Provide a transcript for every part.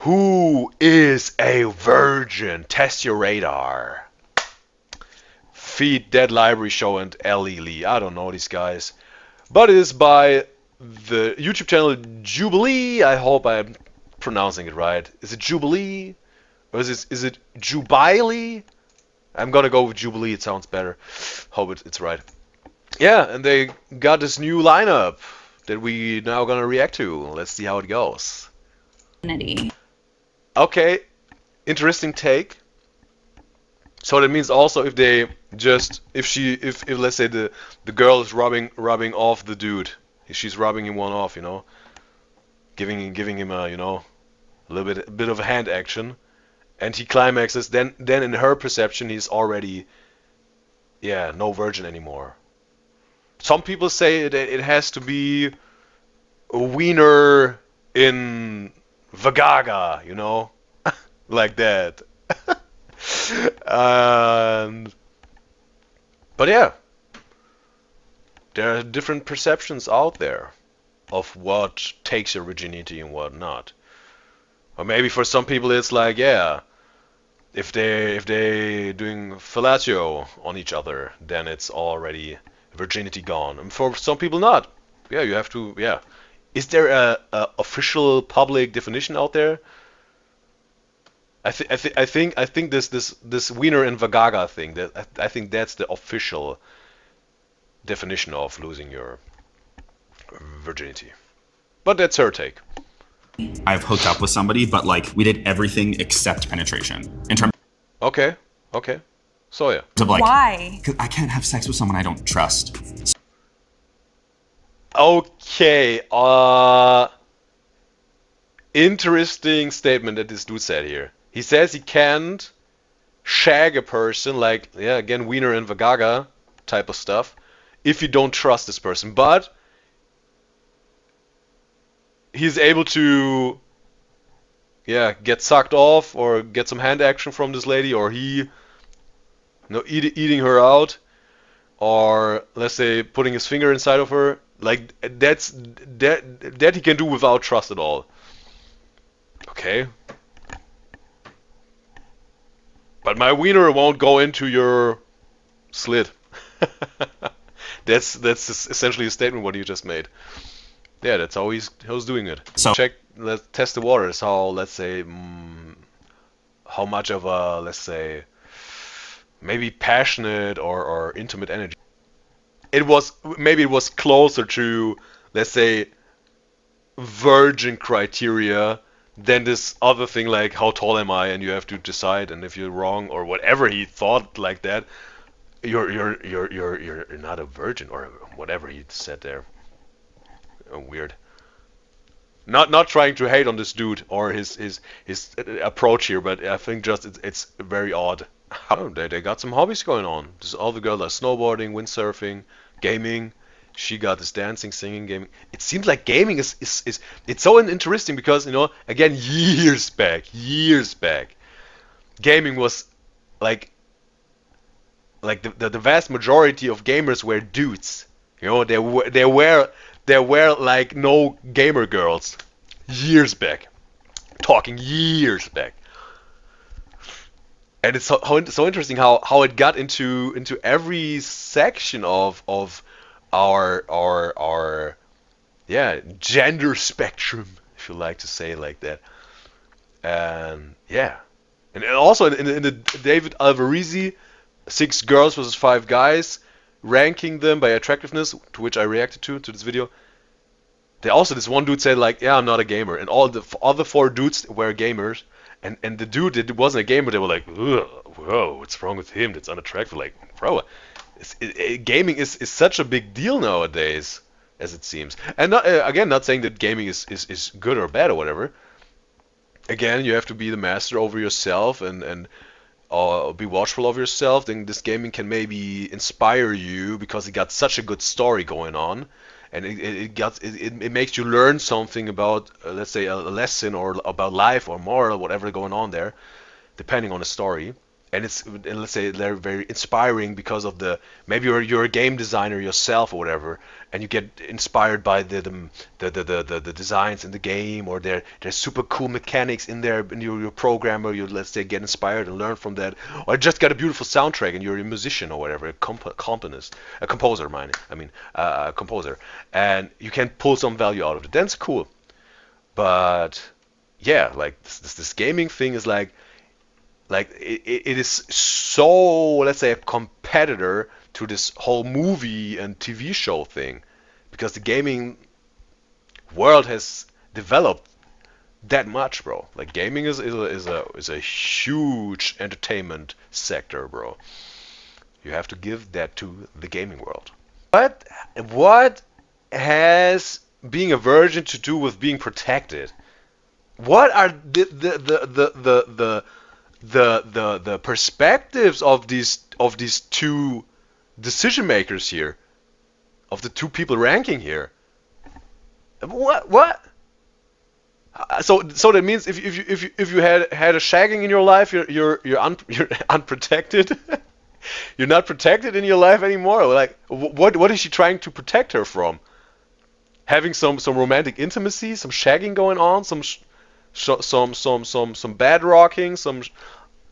Who is a virgin? Test your radar. Feed Dead Library Show and Elle Lee. I don't know these guys. But it is by the YouTube channel Jubilee. I hope I'm pronouncing it right. Is it Jubilee? Or is it Jubilee? I'm gonna go with Jubilee, it sounds better. Hope it's right. Yeah, and they got this new lineup that we now gonna react to. Let's see how it goes. Okay, interesting take. So that means also if they just if let's say the girl is rubbing off the dude, she's rubbing him one off, you know, giving him a a bit of a hand action, and he climaxes. Then in her perception he's already no virgin anymore. Some people say that it has to be a wiener in Vagaga, you know, like that. But yeah, there are different perceptions out there of what takes your virginity and what not. Or maybe for some people it's like, yeah, if they doing fellatio on each other, then it's already virginity gone. And for some people not. Yeah, you have to. Yeah, is there a official public definition out there? I think this wiener and vagaga thing, that I think that's the official definition of losing your virginity. But that's her take. I've hooked up with somebody, but like we did everything except penetration. In terms Okay. So yeah. of like, why? 'Cause I can't have sex with someone I don't trust. Okay. Interesting statement that this dude said here. He says he can't shag a person, like, yeah, again, wiener and vagaga type of stuff, if you don't trust this person. But he's able to, get sucked off or get some hand action from this lady, or he, eating her out, or let's say putting his finger inside of her. Like that he can do without trust at all. Okay. But my wiener won't go into your slit. That's essentially a statement what you just made. Yeah, that's how he's doing it. So Let's test the waters. How, let's say, how much of a, let's say, maybe passionate or intimate energy. It was closer to, let's say, virgin criteria than this other thing like how tall am I, and you have to decide, and if you're wrong or whatever he thought like that, you're not a virgin or whatever he said there. Weird. Not trying to hate on this dude or his approach here, but I think just it's very odd. They got some hobbies going on. Just all the girls are snowboarding, windsurfing, gaming. She got this dancing, singing, gaming. It seems like gaming is it's so interesting because, again, years back, gaming was like the vast majority of gamers were dudes. There were like no gamer girls years back. Talking years back. And it's so interesting how it got into every section of our gender spectrum, if you like to say it like that. And and also in the David Alvarezzi 6 girls versus 5 guys, ranking them by attractiveness, to which I reacted to this video. This one dude said like, yeah, I'm not a gamer, and all the other 4 dudes were gamers. And the dude that wasn't a gamer, they were like, whoa, what's wrong with him? That's unattractive. Like, bro, gaming is such a big deal nowadays, as it seems. And not saying that gaming is good or bad or whatever. Again, you have to be the master over yourself and be watchful of yourself. Then this gaming can maybe inspire you because it got such a good story going on. And it makes you learn something about, let's say, a lesson or about life or moral, whatever going on there, depending on the story. and let's say they're very inspiring because of maybe you're a game designer yourself or whatever, and you get inspired by the designs in the game, or there's super cool mechanics in there, and you're a programmer, you, let's say, get inspired and learn from that, or just got a beautiful soundtrack and you're a musician or whatever, a composer, a composer, and you can pull some value out of it. That's cool. But yeah, like this gaming thing is like it is so, let's say, a competitor to this whole movie and TV show thing, because the gaming world has developed that much, bro. Like gaming is a huge entertainment sector, bro. You have to give that to the gaming world. But what has being a virgin to do with being protected? What are the perspectives of these two decision makers here, of the two people ranking here? What? So that means if you had a shagging in your life, you're unprotected. You're not protected in your life anymore. Like what is she trying to protect her from? Having some romantic intimacy, some shagging going on, some bad rocking, some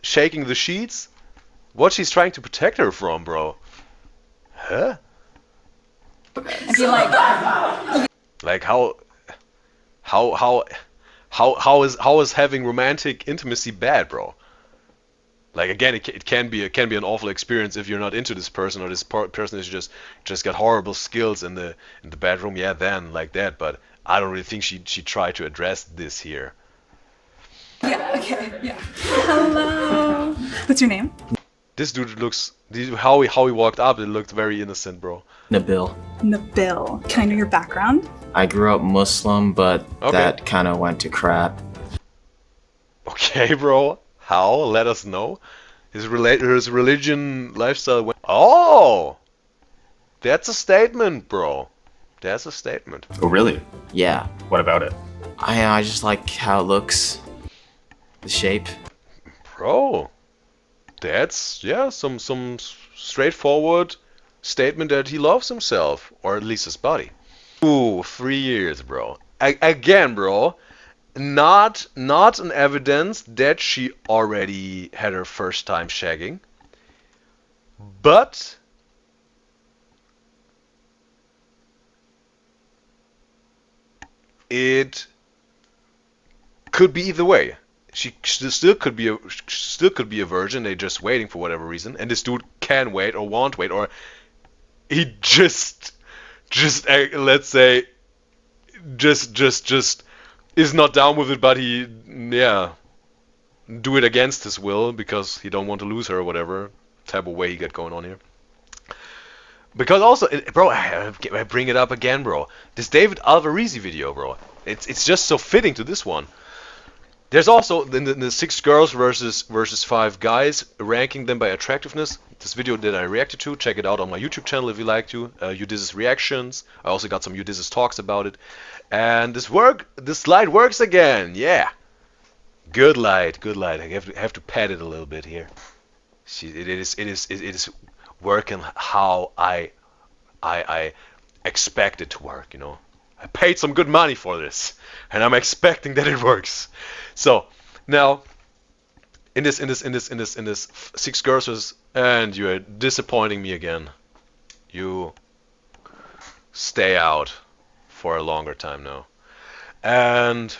shaking the sheets. What she's trying to protect her from, bro? Huh? I feel like how is having romantic intimacy bad, bro? Like again, it can be an awful experience if you're not into this person, or this person is just got horrible skills in the bedroom. Yeah, then like that. But I don't really think she tried to address this here. yeah, okay, yeah. Hello. What's your name? This dude looks, how he walked up, it looked very innocent, bro. Nabil. Nabil. Can I know your background? I grew up Muslim, but Okay. that kind of went to crap. Okay, bro. How? Let us know. His religion lifestyle went. Oh, that's a statement, bro. That's a statement. Oh, really? Yeah. What about it? I just like how it looks. The shape. Bro, that's, yeah, some straightforward statement that he loves himself, or at least his body. Ooh, 3 years, bro. Again, bro, not an evidence that she already had her first time shagging, but it could be either way. She still could be a virgin. They're just waiting for whatever reason, and this dude can wait or won't wait, or he just let's say just is not down with it, but he, yeah, do it against his will because he don't want to lose her or whatever type of way he got going on here. Because also, bro, I bring it up again, bro. This David Alvarez video, bro. It's just so fitting to this one. There's also the 6 girls versus 5 guys, ranking them by attractiveness. This video that I reacted to, check it out on my YouTube channel if you like to. Udyzyz reactions. I also got some Udyzyz talks about it. And this light works again. Yeah, good light, good light. I have to pat it a little bit here. It is working how I expect it to work. You know, I paid some good money for this, and I'm expecting that it works. So now, in this 6 girls, and you are disappointing me again. You stay out for a longer time now, and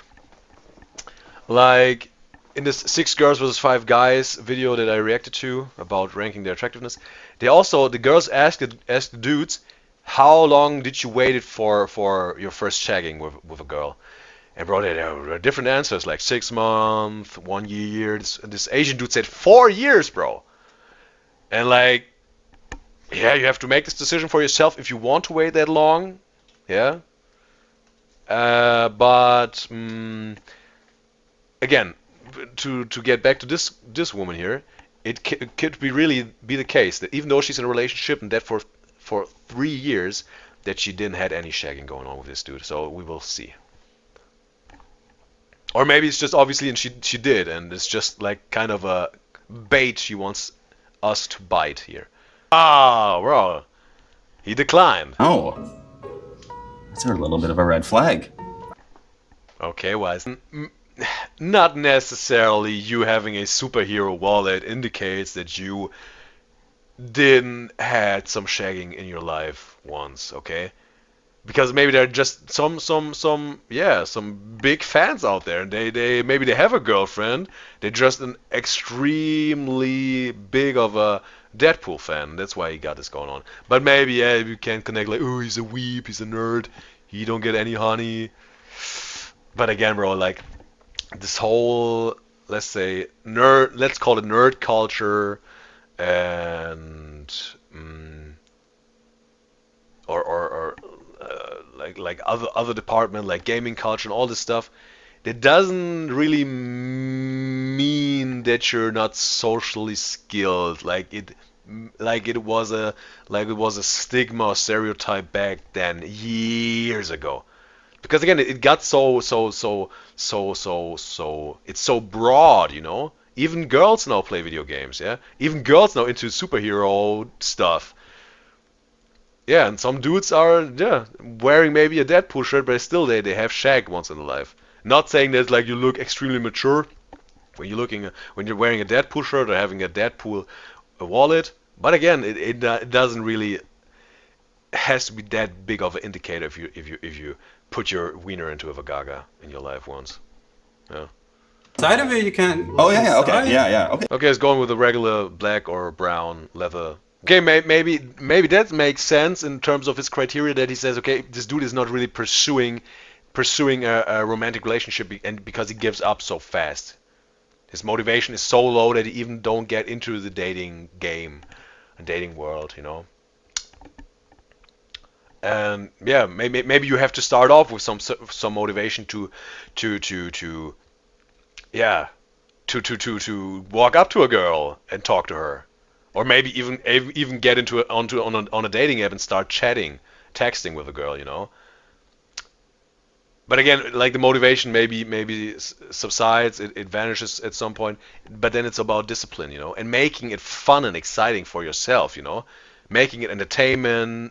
like in this 6 girls versus 5 guys video that I reacted to about ranking their attractiveness, the girls asked the dudes, how long did you wait for your first shagging with a girl? And bro, there were different answers, like 6 months, 1 year. This Asian dude said 4 years, bro. And like, yeah, you have to make this decision for yourself if you want to wait that long. Yeah. But again, to get back to this woman here, it could really be the case that even though she's in a relationship and that for 3 years, that she didn't had any shagging going on with this dude. So we will see. Or maybe it's just obviously, and she did, and it's just like kind of a bait she wants us to bite here. Ah, bro. He declined. Oh. That's a little bit of a red flag. Okay, why? Not necessarily you having a superhero wallet indicates that you didn't had some shagging in your life once, okay? Because maybe there are just some big fans out there. They maybe they have a girlfriend. They're just an extremely big of a Deadpool fan. That's why he got this going on. But maybe you can connect like, oh, he's a weep, he's a nerd, he don't get any honey. But again, bro, like this whole, let's call it nerd culture, and like other department like gaming culture and all this stuff, that doesn't really mean that you're not socially skilled. Like it was a stigma or stereotype back then, years ago. Because again, it got so it's so broad, you know. Even girls now play video games, yeah. Even girls now into superhero stuff. Yeah, and some dudes are wearing maybe a Deadpool shirt, but still they have shagged once in their life. Not saying that like you look extremely mature when you're wearing a Deadpool shirt or having a Deadpool wallet, but again, it doesn't really has to be that big of an indicator if you put your wiener into a vagaga in your life once. Yeah. Side of it, you can. Oh yeah, okay, yeah, okay. Okay, it's going with a regular black or brown leather. Okay, maybe that makes sense in terms of his criteria, that he says, okay, this dude is not really pursuing a romantic relationship and because he gives up so fast. His motivation is so low that he even don't get into the dating game, and dating world, you know. And yeah, maybe you have to start off with some motivation to walk up to a girl and talk to her, or maybe even get on a dating app and start texting with a girl, you know. But again, like the motivation maybe subsides, it vanishes at some point, but then it's about discipline, you know, and making it fun and exciting for yourself, you know, making it entertaining,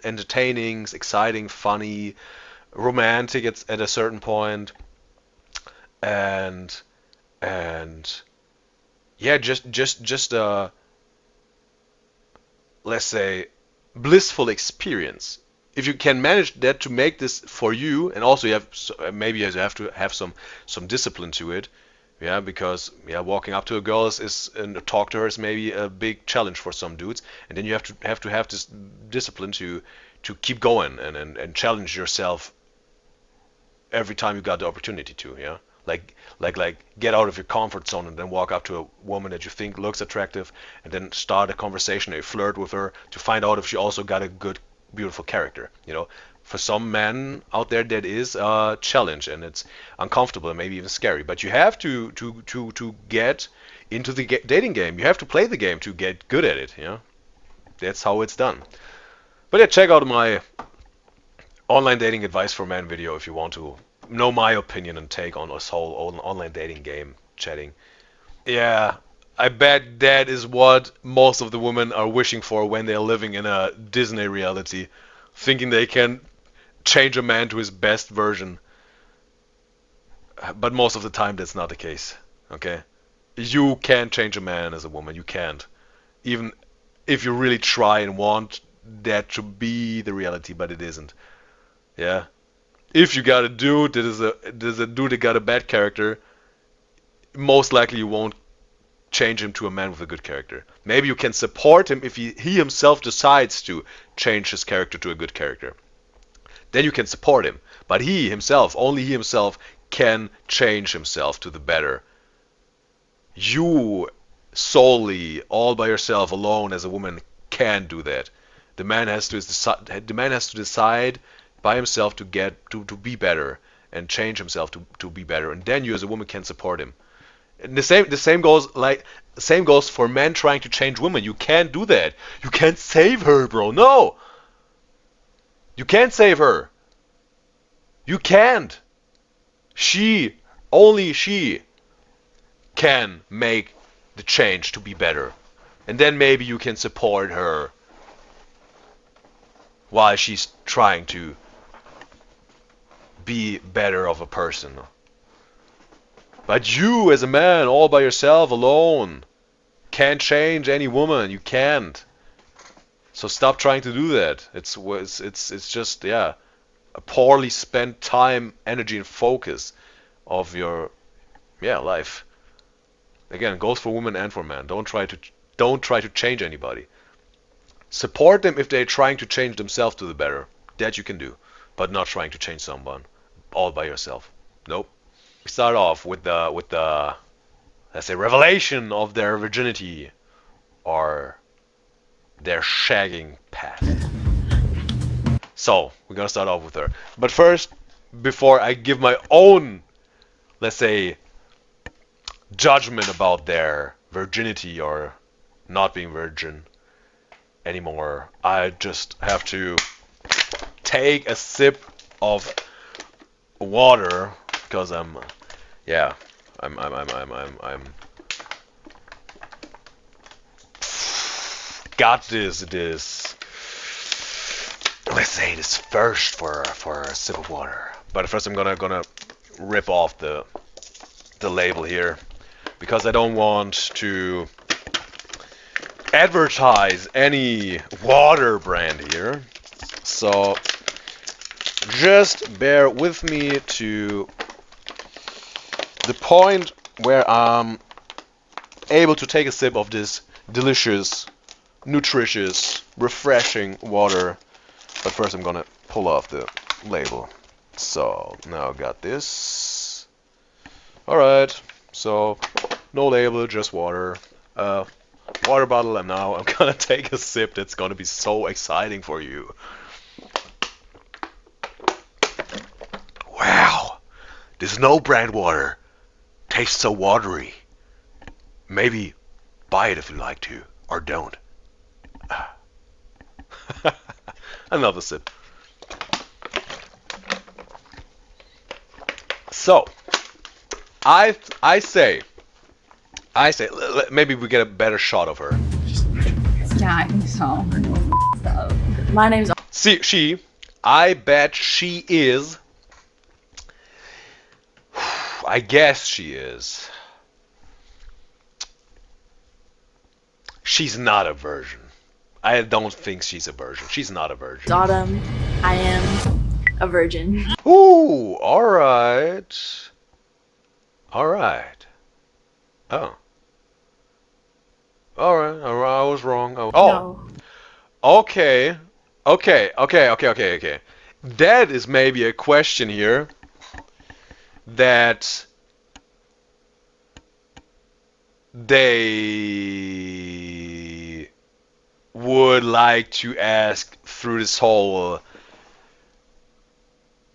exciting, funny, romantic at a certain point, and yeah, just let's say blissful experience. If you can manage that to make this for you, and also you have to have some discipline to it, yeah, because walking up to a girl and talk to her is maybe a big challenge for some dudes, and then you have to have this discipline to keep going and challenge yourself every time you got the opportunity to, yeah. Like get out of your comfort zone and then walk up to a woman that you think looks attractive and then start a conversation, a flirt with her to find out if she also got a good, beautiful character. You know, for some men out there that is a challenge and it's uncomfortable and maybe even scary. But you have to get into the dating game. You have to play the game to get good at it. You know, that's how it's done. But yeah, check out my online dating advice for men video if you want to know my opinion and take on this whole online dating game chatting. Yeah, I bet that is what most of the women are wishing for when they're living in a Disney reality, thinking they can change a man to his best version. But most of the time that's not the case, okay? You can't change a man as a woman, you can't. Even if you really try and want that to be the reality, but it isn't. Yeah? If you got a dude there's a dude that got a bad character, most likely you won't change him to a man with a good character. Maybe you can support him if he himself decides to change his character to a good character. Then you can support him. But only he himself can change himself to the better. You solely, all by yourself, alone as a woman, can't do that. The man has to decide by himself to be better and change himself to be better, and then you as a woman can support him. And the same goes for men trying to change women. You can't do that. You can't save her, bro. No, you can't save her. You can't. Only she can make the change to be better. And then maybe you can support her while she's trying to be better of a person. But you as a man all by yourself alone can't change any woman. You can't. So stop trying to do that. It's just, yeah, a poorly spent time, energy and focus of your life. Again, goes for women and for men. Don't try to change anybody. Support them if they're trying to change themselves to the better. That you can do, but not trying to change someone all by yourself. Nope. We start off with the let's say revelation of their virginity or their shagging path. So we're gonna start off with her. But first, before I give my own, let's say, judgment about their virginity or not being virgin anymore, I just have to take a sip of water because I'm got this let's say this thirst for a sip of water. But first I'm gonna rip off the label here because I don't want to advertise any water brand here. So just bear with me to the point where I'm able to take a sip of this delicious, nutritious, refreshing water. But first I'm gonna pull off the label. So now I've got this. Alright, so no label, just water. Water bottle, and now I'm gonna take a sip that's gonna be so exciting for you. Wow, this no brand water tastes so watery. Maybe buy it if you like to, or don't. Another sip. So, I say, maybe we get a better shot of her. Yeah, I think so. My name's See, I bet she is. I guess she is. She's not a virgin. I don't think she's a virgin. She's not a virgin. Autumn. I am a virgin. Ooh, alright. Alright. Oh. Alright, I was wrong. Oh. No. Okay. Okay. That is maybe a question here that they would like to ask through this whole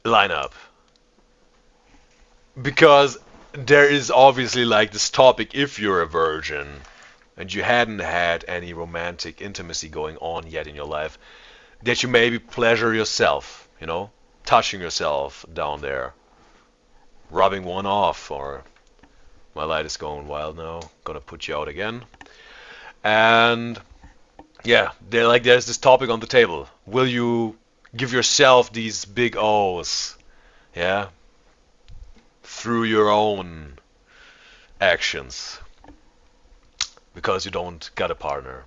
lineup. Because there is obviously like this topic, if you're a virgin and you hadn't had any romantic intimacy going on yet in your life, that you maybe pleasure yourself, you know, touching yourself down there, rubbing one off, or my light is going wild now, gonna put you out again. And yeah, there's this topic on the table. Will you give yourself these big O's, yeah, through your own actions, because you don't got a partner?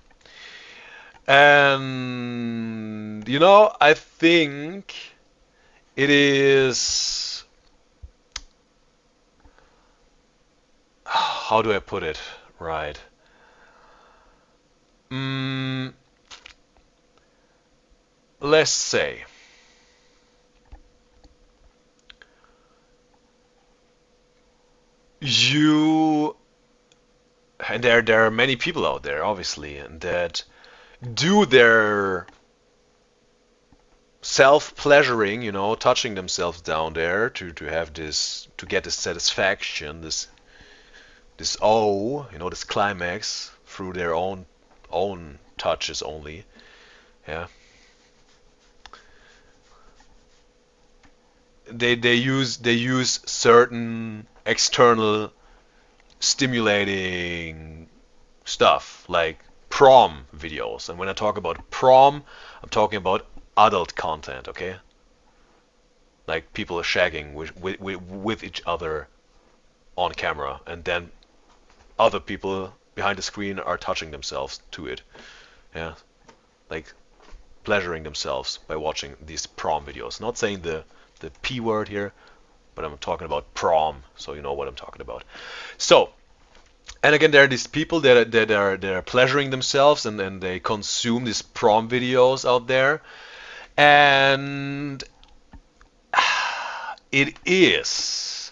And you know, I think it is, how do I put it right? Let's say you, and there are many people out there obviously that do their self-pleasuring, you know, touching themselves down there to have this, to get this satisfaction, this O, you know, this climax through their own touches only. Yeah. They use certain external stimulating stuff like prom videos. And when I talk about prom, I'm talking about adult content, okay? Like people are shagging with each other on camera, and then other people behind the screen are touching themselves to it. Yeah, like pleasuring themselves by watching these prom videos. Not saying the P word here, but I'm talking about prom, so you know what I'm talking about. So, and again, there are these people that are pleasuring themselves, and they consume these prom videos out there, and it is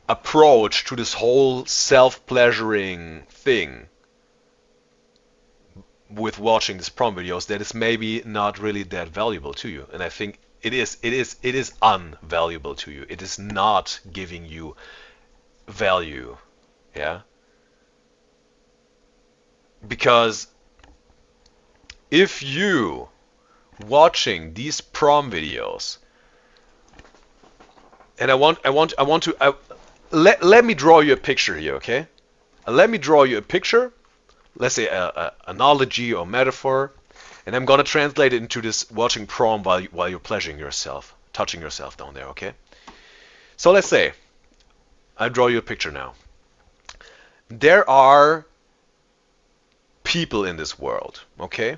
approach to this whole self-pleasuring thing with watching these prom videos that is maybe not really that valuable to you. And I think it is unvaluable to you. It is not giving you value. Yeah? Because if you watching these prom videos, and let me draw you a picture here, okay? Let me draw you a picture, let's say a analogy or metaphor, and I'm gonna translate it into this watching prom while you're pleasuring yourself, touching yourself down there, okay? So let's say I draw you a picture now. There are people in this world, okay?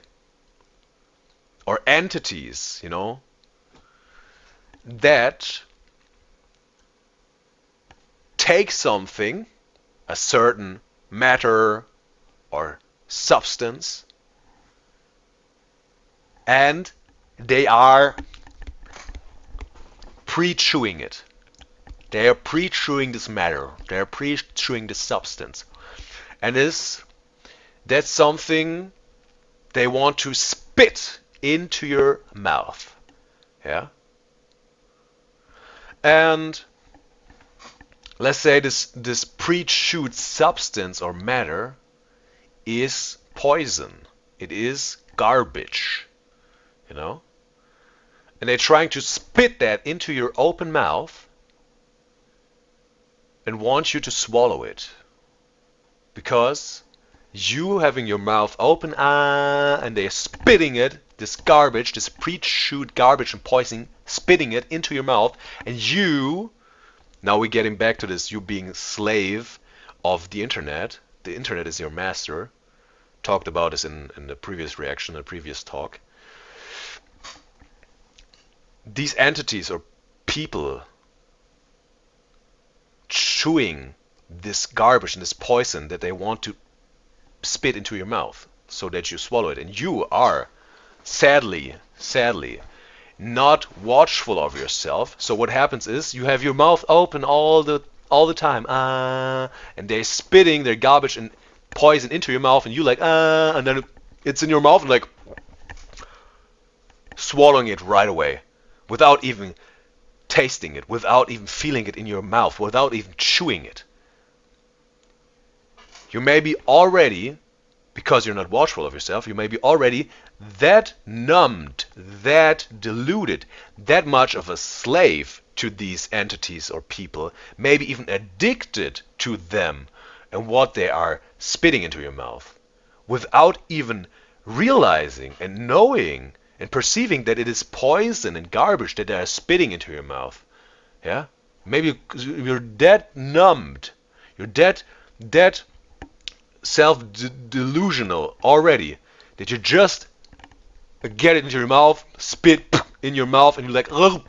Or entities, you know, that take something, a certain matter or substance, and they are pre-chewing it. They are pre-chewing this matter. They are pre-chewing this substance. And that's something they want to spit into your mouth. Yeah? And let's say this pre-chewed substance or matter is poison. It is garbage. You know? And they're trying to spit that into your open mouth and want you to swallow it. Because you having your mouth open, and they're spitting it, this garbage, this pre-chewed garbage and poison, spitting it into your mouth, and you, now we're getting back to this, you being slave of the internet. The internet is your master. Talked about this in the previous reaction, the previous talk. These entities or people chewing this garbage and this poison that they want to spit into your mouth so that you swallow it, and you are sadly not watchful of yourself. So what happens is you have your mouth open all the time, and they're spitting their garbage and poison into your mouth, and you like and then it's in your mouth and like swallowing it right away without even tasting it, without even feeling it in your mouth, without even chewing it. You may be already, because you're not watchful of yourself, you may be already that numbed, that deluded, that much of a slave to these entities or people, maybe even addicted to them and what they are spitting into your mouth, without even realizing and knowing and perceiving that it is poison and garbage that they are spitting into your mouth. Yeah? Maybe you're that numbed, you're that self-delusional already that you just get it into your mouth, spit in your mouth, and you're like, ugh,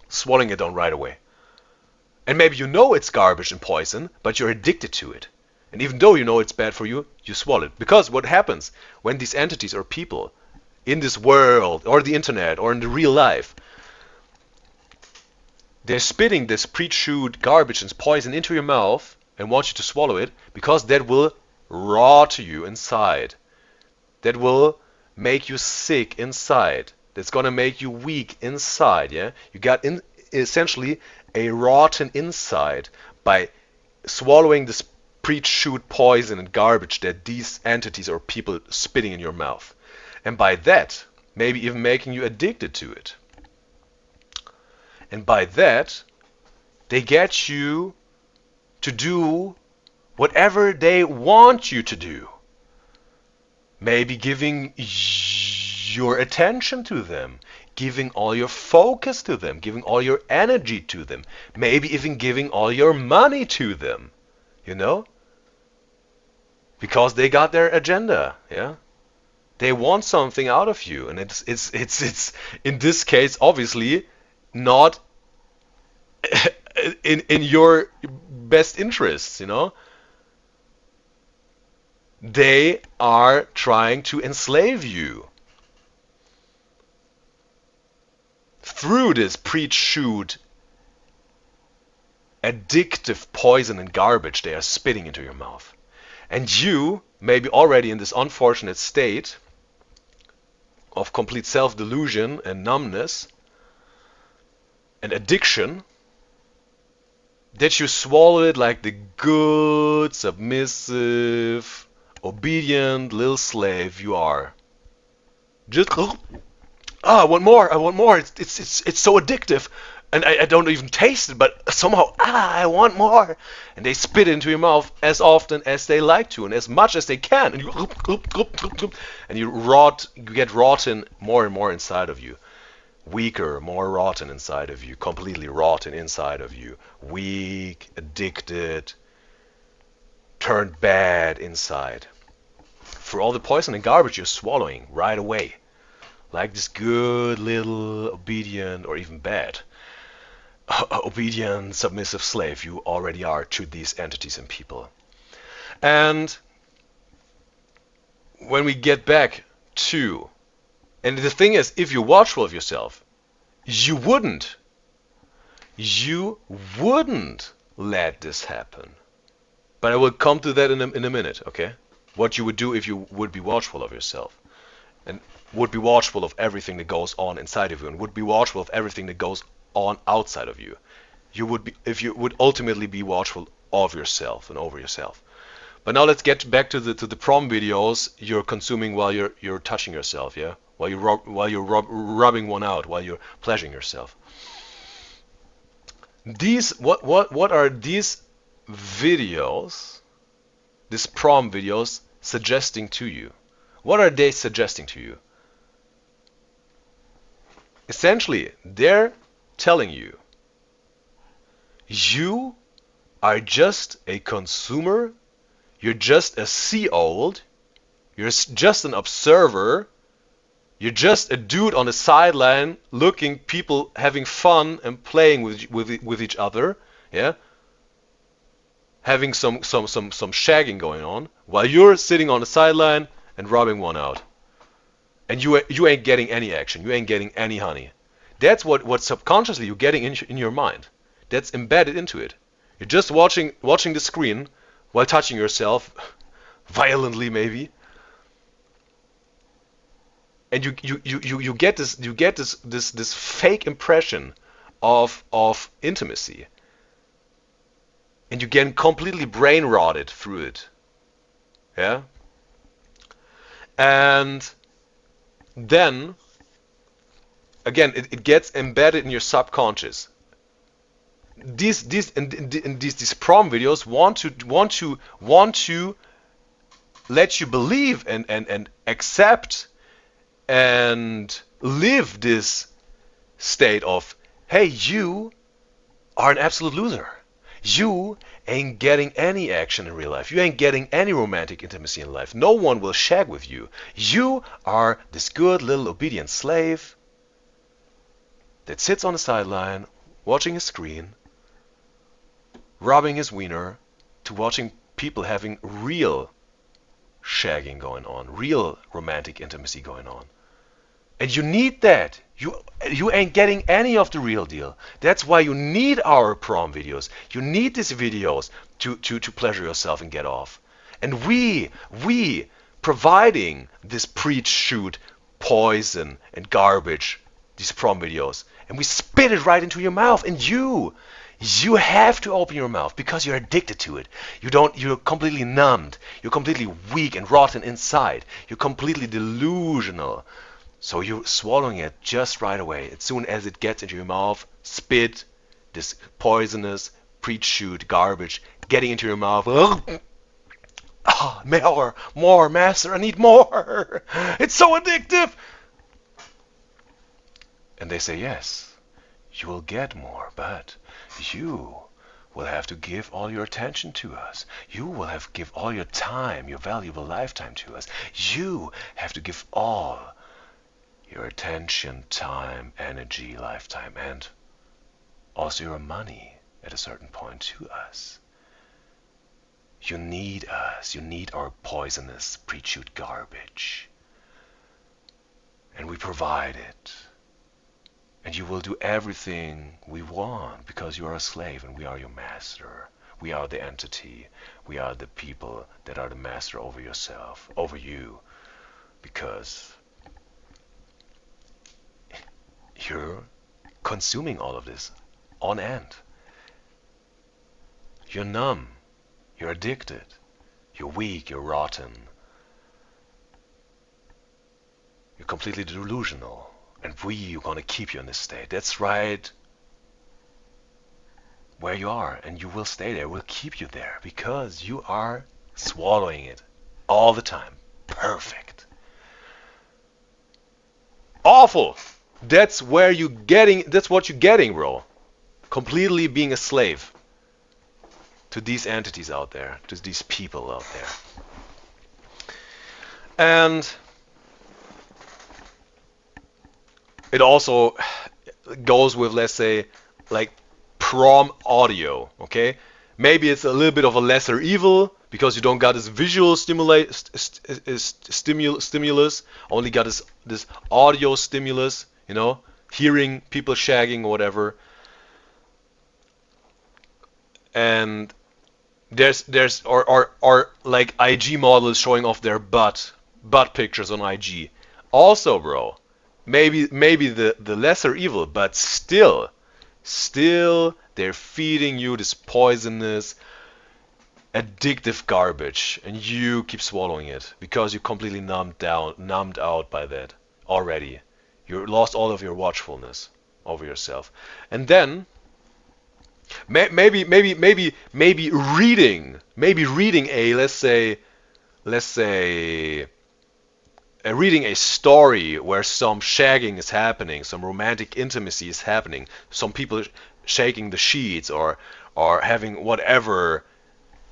swallowing it down right away. And maybe you know it's garbage and poison, but you're addicted to it. And even though you know it's bad for you, you swallow it. Because what happens when these entities or people in this world or the internet or in the real life, they're spitting this pre-chewed garbage and poison into your mouth and want you to swallow it, because that will rot you inside. That will make you sick inside. That's gonna make you weak inside. Yeah, you got essentially a rotten inside by swallowing this pre-chewed poison and garbage that these entities or people spitting in your mouth, and by that maybe even making you addicted to it. And by that, they get you to do whatever they want you to do. Maybe giving your attention to them, giving all your focus to them, giving all your energy to them, maybe even giving all your money to them, you know? Because they got their agenda, yeah? They want something out of you, and it's in this case obviously not in your best interests, you know? They are trying to enslave you through this pre-chewed addictive poison and garbage they are spitting into your mouth. And you, maybe already in this unfortunate state of complete self-delusion and numbness and addiction, that you swallow it like the good, submissive, obedient little slave you are. Just, I want more, I want more. It's so addictive. And I don't even taste it, but somehow, I want more. And they spit it into your mouth as often as they like to, and as much as they can. And you get rotten more and more inside of you. Weaker, more rotten inside of you. Completely rotten inside of you. Weak, addicted, turned bad inside. For all the poison and garbage you're swallowing right away. Like this good little obedient, or even bad, obedient, submissive slave you already are to these entities and people. And when we get back to, and the thing is, if you're watchful of yourself, you wouldn't let this happen. But I will come to that in a minute, okay? What you would do if you would be watchful of yourself, and would be watchful of everything that goes on inside of you, and would be watchful of everything that goes on outside of you. You would be, if you would ultimately be watchful of yourself and over yourself. But now let's get back to the prom videos you're consuming while you're touching yourself, yeah? While you're rubbing one out, while you're pleasuring yourself. These what are these videos, these prom videos, suggesting to you? What are they suggesting to you? Essentially, they're telling you, you are just a consumer, you're just a sea-old, you're just an observer, you're just a dude on the sideline looking people having fun and playing with each other, yeah? Having some shagging going on, while you're sitting on the sideline and rubbing one out. And you ain't getting any action. You ain't getting any honey. That's what subconsciously you're getting in your mind. That's embedded into it. You're just watching the screen while touching yourself, violently maybe. And you get this fake impression of intimacy. And you get completely brain rotted through it. Yeah? And then, again, it gets embedded in your subconscious. These prom videos want to let you believe and accept and live this state of, hey, you are an absolute loser. You ain't getting any action in real life. You ain't getting any romantic intimacy in life. No one will shag with you. You are this good little obedient slave that sits on the sideline, watching his screen, rubbing his wiener, to watching people having real shagging going on, real romantic intimacy going on. And you need that. You ain't getting any of the real deal. That's why you need our prom videos. You need these videos to pleasure yourself and get off. And we providing this pre-shoot poison and garbage, these prom videos, and we spit it right into your mouth. And you have to open your mouth because you're addicted to it. You're completely numbed. You're completely weak and rotten inside. You're completely delusional. So you're swallowing it just right away. As soon as it gets into your mouth, spit, this poisonous, pre-chewed garbage getting into your mouth. More, master, I need more. It's so addictive. And they say, yes, you will get more, but you will have to give all your attention to us. You will have to give all your time, your valuable lifetime to us. You have to give all your attention, time, energy, lifetime, and also your money at a certain point to us. You need us. You need our poisonous, pre-chewed garbage. And we provide it. And you will do everything we want because you are a slave and we are your master. We are the entity. We are the people that are the master over yourself, over you. Because you're consuming all of this on end. You're numb. You're addicted. You're weak. You're rotten. You're completely delusional. And we are going to keep you in this state. That's right where you are. And you will stay there. We'll keep you there because you are swallowing it all the time. Perfect. Awful. That's what you're getting, bro. Completely being a slave to these entities out there, to these people out there. And it also goes with, let's say, like prom audio, okay? Maybe it's a little bit of a lesser evil because you don't got this visual stimulus, only got this audio stimulus, you know, hearing people shagging or whatever. And there's like IG models showing off their butt pictures on IG. Also, bro, maybe the lesser evil, but still they're feeding you this poisonous, addictive garbage, and you keep swallowing it because you're completely numbed out by that already. You lost all of your watchfulness over yourself, and then maybe reading a reading a story where some shagging is happening, some romantic intimacy is happening, some people shaking the sheets or having whatever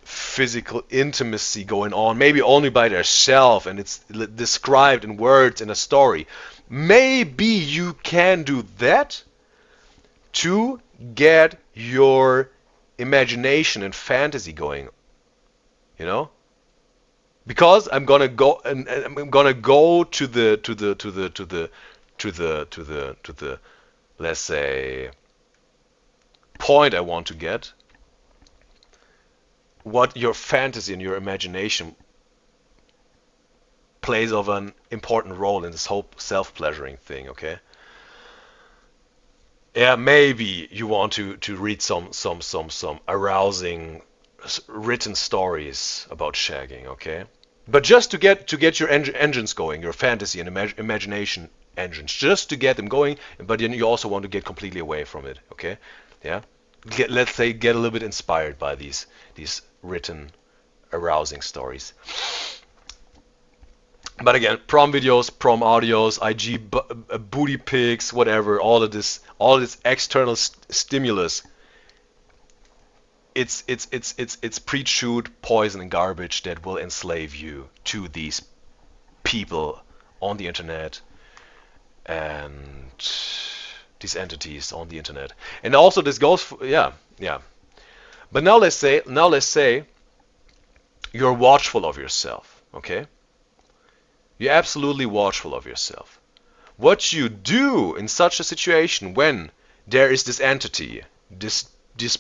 physical intimacy going on, maybe only by themselves, and it's described in words in a story. Maybe you can do that to get your imagination and fantasy going, you know? Because I'm gonna go and I'm gonna go to the let's say point I want to get. What your fantasy and your imagination plays of an important role in this whole self-pleasuring thing, okay? Yeah, maybe you want to read some arousing written stories about shagging, okay? But just to get your engines going, your fantasy and imagination engines, just to get them going. But then you also want to get completely away from it, okay? Yeah. Let's say get a little bit inspired by these written arousing stories. But again, prom videos, prom audios, IG booty pics, whatever, all of this external stimulus. It's pre-chewed poison and garbage that will enslave you to these people on the internet and these entities on the internet. And also this goes for, yeah. But now let's say you're watchful of yourself, okay? You're absolutely watchful of yourself. What you do in such a situation when there is this entity, these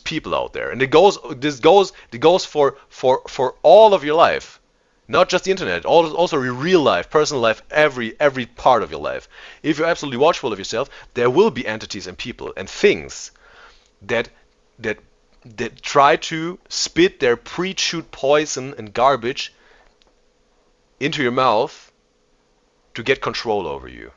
people out there, and this goes for all of your life, not just the internet, also your real life, personal life, every part of your life. If you're absolutely watchful of yourself, there will be entities and people and things that try to spit their pre-chewed poison and garbage into your mouth to get control over you.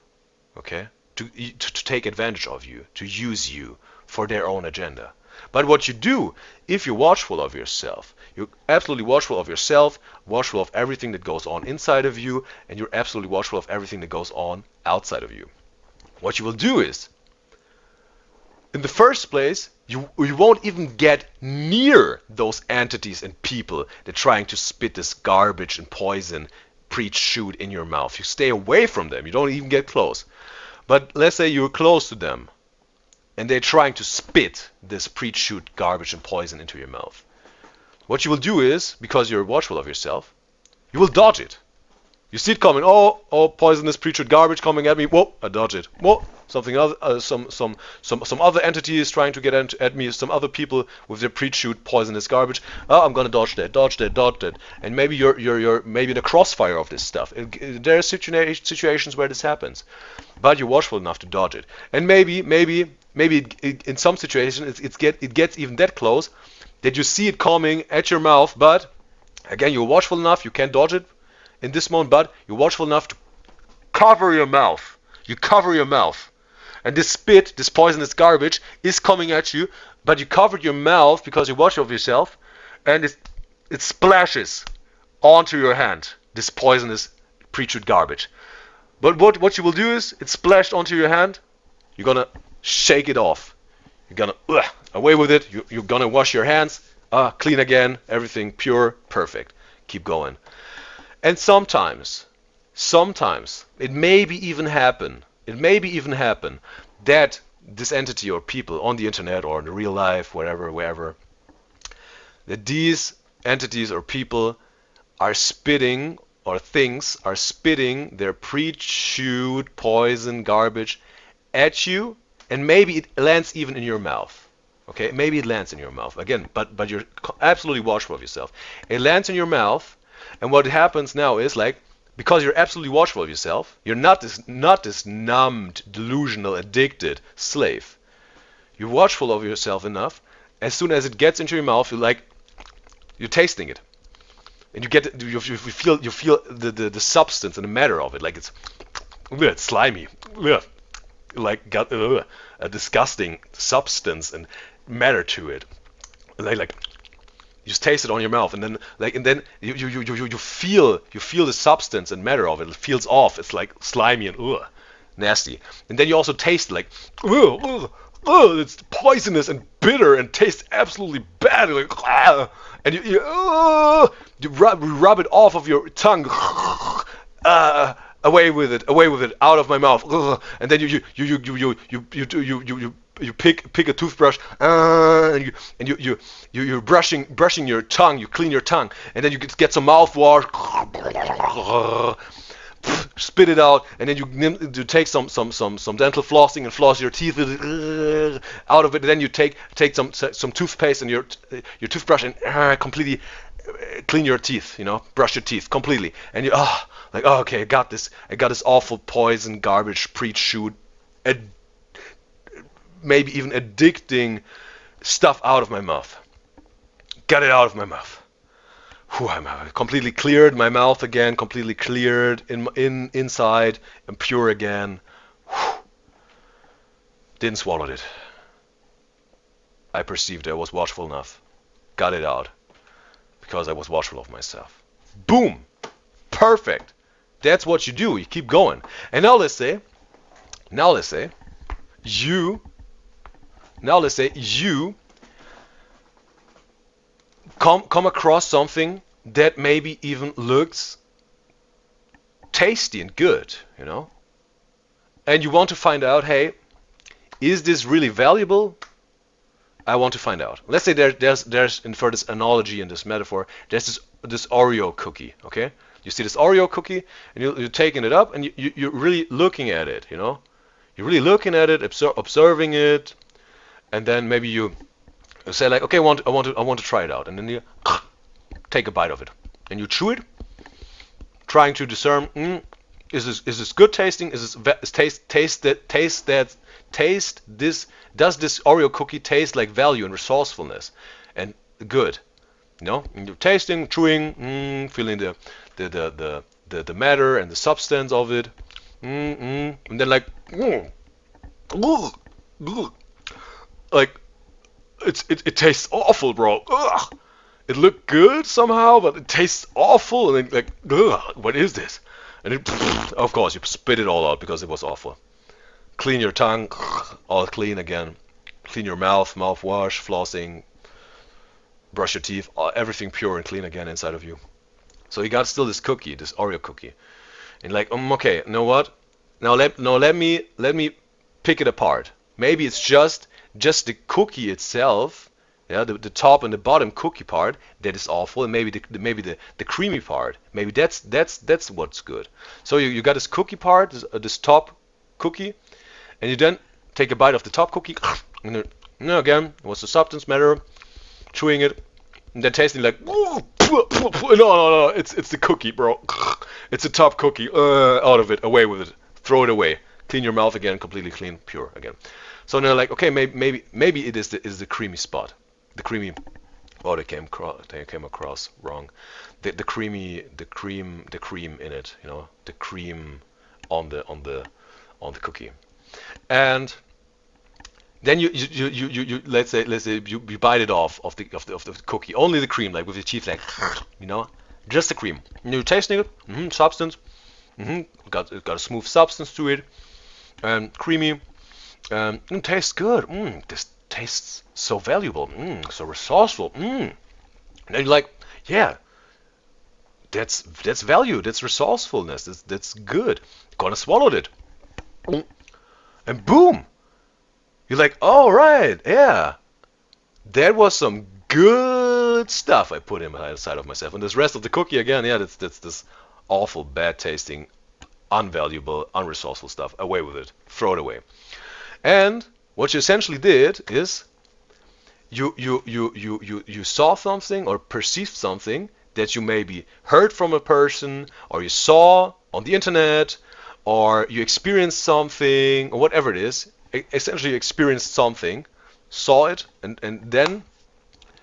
okay, to take advantage of you, to use you for their own agenda. But what you do, if you're watchful of yourself, you're absolutely watchful of yourself, watchful of everything that goes on inside of you, and you're absolutely watchful of everything that goes on outside of you. What you will do is, in the first place, you won't even get near those entities and people that are trying to spit this garbage and poison, preach, shoot in your mouth. You stay away from them. You don't even get close. But let's say you're close to them, and they're trying to spit this preach, shoot, garbage and poison into your mouth. What you will do is, because you're watchful of yourself, you will dodge it. You see it coming. Oh, poisonous preach, shoot, garbage coming at me. Whoa, I dodge it. Whoa, something other, some other entity is trying to get at me. Some other people with their preach, shoot, poisonous garbage. Oh, I'm gonna dodge that. And maybe you're maybe in the crossfire of this stuff. There are situations where this happens, but you're watchful enough to dodge it. And maybe in some situations it gets even that close that you see it coming at your mouth, but again, you're watchful enough, you can't dodge it in this moment, but you're watchful enough to cover your mouth. You cover your mouth. And this spit, this poisonous garbage is coming at you, but you covered your mouth because you're watchful of yourself, and it splashes onto your hand, this poisonous pre-chewed garbage. But what you will do is, it splashed onto your hand, you're gonna shake it off. You're gonna, away with it, you're gonna wash your hands, clean again, everything pure, perfect. Keep going. And sometimes it may even happen that this entity or people on the internet or in real life, wherever, that these entities or people are spitting, or things are spitting their pre-chewed poison garbage at you, and maybe it lands even in your mouth. Okay, maybe it lands in your mouth again, but you're absolutely watchful of yourself. It lands in your mouth. And what happens now is, like, because you're absolutely watchful of yourself, you're not this numbed, delusional, addicted slave. You're watchful of yourself enough. As soon as it gets into your mouth, you're tasting it, and you feel the substance and the matter of it. Like it's slimy, like got a disgusting substance and matter to it. Like you just taste it on your mouth, and then you feel the substance and matter of it. It feels off. It's like slimy and nasty. And then you also taste it, like it's poisonous and bitter and tastes absolutely bad. Like, and you rub it off of your tongue. Away with it, out of my mouth. And then you pick a toothbrush, and you're brushing your tongue. You clean your tongue, and then you get some mouthwash, spit it out, and then you take some dental flossing and floss your teeth out of it. And then you take some toothpaste and your toothbrush and completely clean your teeth. Brush your teeth completely, and you okay, I got this awful poison garbage pre-chewed, maybe even addicting stuff out of my mouth. Got it out of my mouth. I'm completely cleared my mouth again, completely cleared inside and pure again. Didn't swallow it. I perceived I was watchful enough. Got it out because I was watchful of myself. Boom! Perfect. That's what you do. You keep going. And now let's say you come across something that maybe even looks tasty and good, and you want to find out, hey, is this really valuable? I want to find out. Let's say there's and for this analogy and this metaphor, there's this Oreo cookie, okay? You see this Oreo cookie, and you're taking it up, and you're really looking at it, You're really looking at it, observing it, and then maybe you say like, okay, I want to try it out, and then you take a bite of it, and you chew it, trying to discern, is this good tasting? Does this Oreo cookie taste like value and resourcefulness and good? And you're tasting, chewing, feeling the matter and the substance of it, and then like like it tastes awful, bro. Ugh. It looked good somehow, but it tastes awful, and then like, ugh, what is this? And it, of course, you spit it all out because it was awful. Clean your tongue, all clean again. Clean your mouthwash, flossing, brush your teeth, everything pure and clean again inside of you. So you got still this cookie, this Oreo cookie, and like, okay, you know what? Now let me pick it apart. Maybe it's just the cookie itself, yeah, the top and the bottom cookie part that is awful, and maybe the creamy part, maybe that's what's good. So you got this cookie part, this top cookie, and you then take a bite of the top cookie, and then, again, what's the substance matter? Chewing it, and then tasting like, no, it's the cookie, bro. It's the top cookie. Out of it, away with it, throw it away. Clean your mouth again, completely clean, pure again. So now, like, okay, maybe it is the creamy spot, the creamy. Oh, they came across wrong. The cream in it, you know, the cream on the cookie, and then you let's say you bite it off of the cookie, only the cream, like with your teeth, like, you know, just the cream. And you're tasting it, substance, got a smooth substance to it, and creamy, and it tastes good. This tastes so valuable, so resourceful. And then you're like, yeah, that's value, that's resourcefulness, that's good. Gonna swallow it, and boom. You're like, oh, right, yeah, that was some good stuff I put inside of myself. And this rest of the cookie, again, yeah, that's this awful, bad tasting, unvaluable, unresourceful stuff. Away with it, throw it away. And what you essentially did is you saw something or perceived something that you maybe heard from a person, or you saw on the internet, or you experienced something, or whatever it is. Essentially, you experienced something, saw it, and then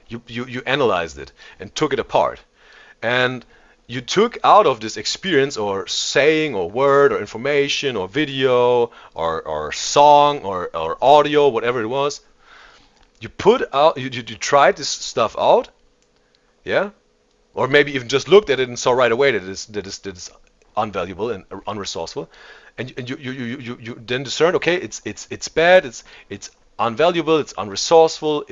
you analyzed it and took it apart, and you took out of this experience, or saying, or word, or information, or video, or song, or audio, whatever it was. You put out, you tried this stuff out, yeah, or maybe even just looked at it and saw right away that it is unvaluable and unresourceful. And you then discern, okay, it's bad, it's unvaluable, it's unresourceful,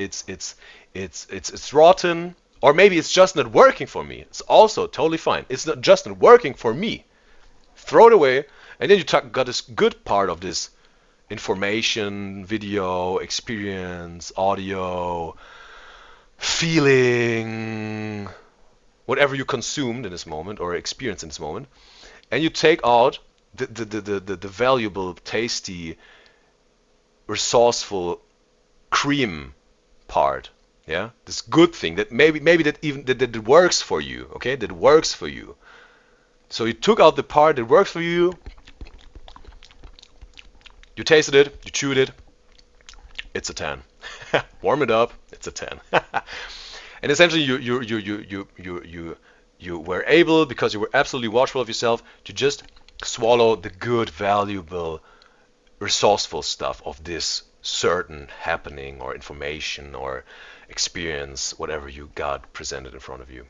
it's rotten, or maybe it's just not working for me. It's also totally fine. It's not just not working for me. Throw it away, and then you got this good part of this information, video, experience, audio, feeling, whatever you consumed in this moment or experienced in this moment, and you take out the valuable, tasty, resourceful cream part, yeah, this good thing that maybe that works for you, okay, that works for you. So you took out the part that works for you, you tasted it, you chewed it, it's a 10. Warm it up, it's a 10. And essentially you were able, because you were absolutely watchful of yourself, to just swallow the good, valuable, resourceful stuff of this certain happening or information or experience, whatever you got presented in front of you,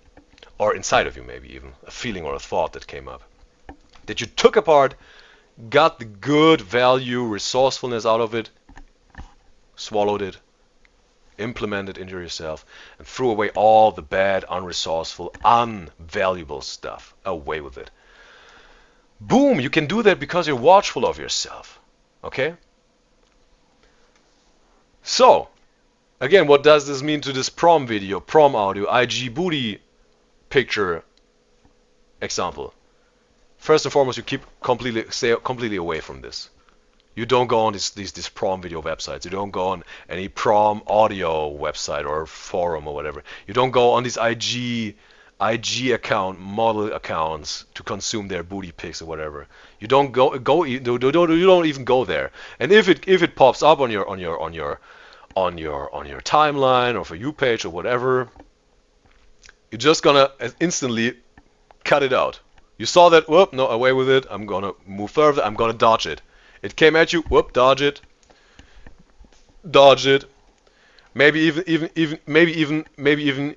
or inside of you, maybe even a feeling or a thought that came up, that you took apart, got the good value, resourcefulness out of it, swallowed it, implemented into yourself, and threw away all the bad, unresourceful, unvaluable stuff. Away with it. Boom, you can do that because you're watchful of yourself. Okay? So, again, what does this mean to this prom video, prom audio, IG booty picture example? First and foremost, you stay completely away from this. You don't go on these prom video websites. You don't go on any prom audio website or forum or whatever. You don't go on these IG account, model accounts to consume their booty pics or whatever. You don't you don't even go there. And if it pops up on your timeline or for you page or whatever, you're just gonna instantly cut it out. You saw that, whoop, no, away with it. I'm gonna move further. I'm gonna dodge it. It came at you. Whoop, dodge it. Dodge it. Maybe even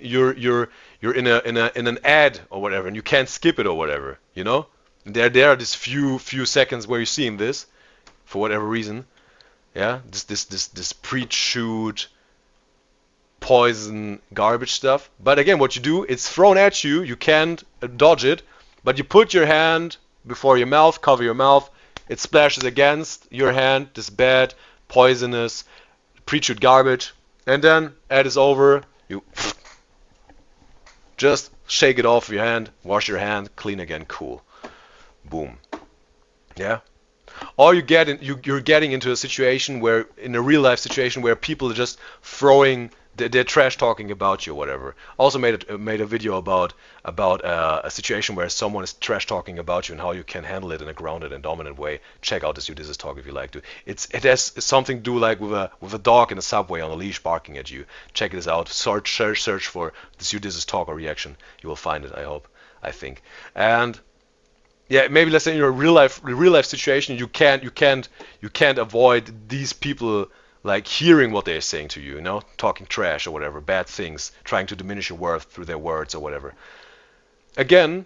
you're in an ad or whatever, and you can't skip it or whatever. You know, there are these few seconds where you're seeing this, for whatever reason. Yeah, this pre-chewed poison garbage stuff. But again, what you do, it's thrown at you. You can't dodge it, but you put your hand before your mouth, cover your mouth. It splashes against your hand. This bad, poisonous, pre-chewed garbage. And then, ad is over, you just shake it off your hand, wash your hand, clean again, cool. Boom. Yeah? Or you're getting into a situation where, in a real life situation, where people are just throwing, they're trash talking about you or whatever. Also made a video about a situation where someone is trash talking about you and how you can handle it in a grounded and dominant way. Check out this Udyzyz talk if you like to. It has something to do like with a dog in a subway on a leash barking at you. Check this out. Search for this Udyzyz talk or reaction. You will find it. I think. And yeah, maybe let's say in your real life situation, you can't avoid these people like hearing what they're saying to you, you know, talking trash or whatever, bad things, trying to diminish your worth through their words or whatever. Again,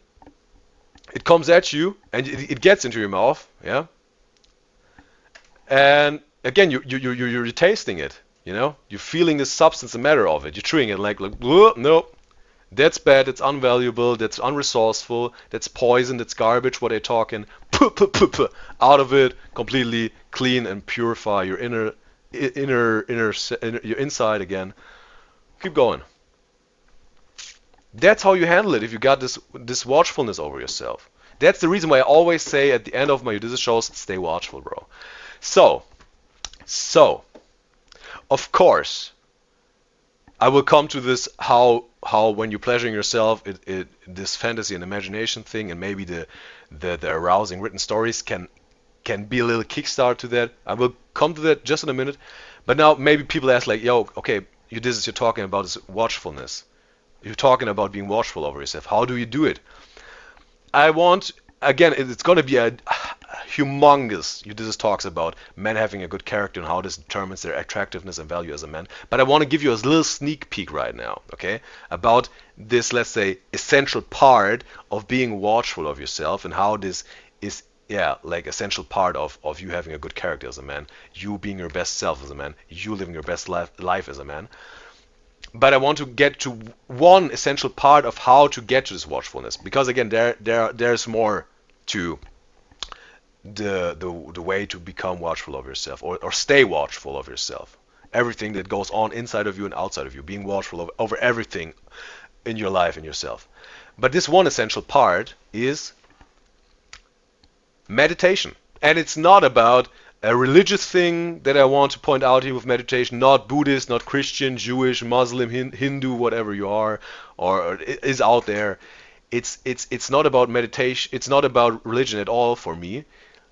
it comes at you and it gets into your mouth, yeah. And again, you're tasting it, you know, you're feeling the substance and matter of it. You're chewing it like no, that's bad, that's unvaluable, that's unresourceful, that's poison, that's garbage. What they're talking, out of it, completely clean and purify your inner your inside again. Keep going. That's how you handle it if you got this watchfulness over yourself. That's the reason why I always say at the end of my Udyzyz shows, stay watchful, bro. So of course I will come to this how when you're pleasuring yourself, this fantasy and imagination thing, and maybe the arousing written stories can be a little kickstart to that. I will come to that just in a minute. But now maybe people ask like, yo, okay, Udyzyz, you're talking about this watchfulness. You're talking about being watchful over yourself. How do you do it? Again, it's going to be a humongous. Udyzyz talks about men having a good character and how this determines their attractiveness and value as a man. But I want to give you a little sneak peek right now, okay, about this, let's say, essential part of being watchful of yourself and how this is, yeah, like essential part of you having a good character as a man, you being your best self as a man, you living your best life as a man. But I want to get to one essential part of how to get to this watchfulness, because again, there's more to the way to become watchful of yourself or stay watchful of yourself. Everything that goes on inside of you and outside of you, being watchful over everything in your life and yourself. But this one essential part is meditation. And it's not about a religious thing that I want to point out here with meditation, not Buddhist, not Christian, Jewish, Muslim, Hindu, whatever you are or is out there. It's not about meditation. It's not about religion at all for me.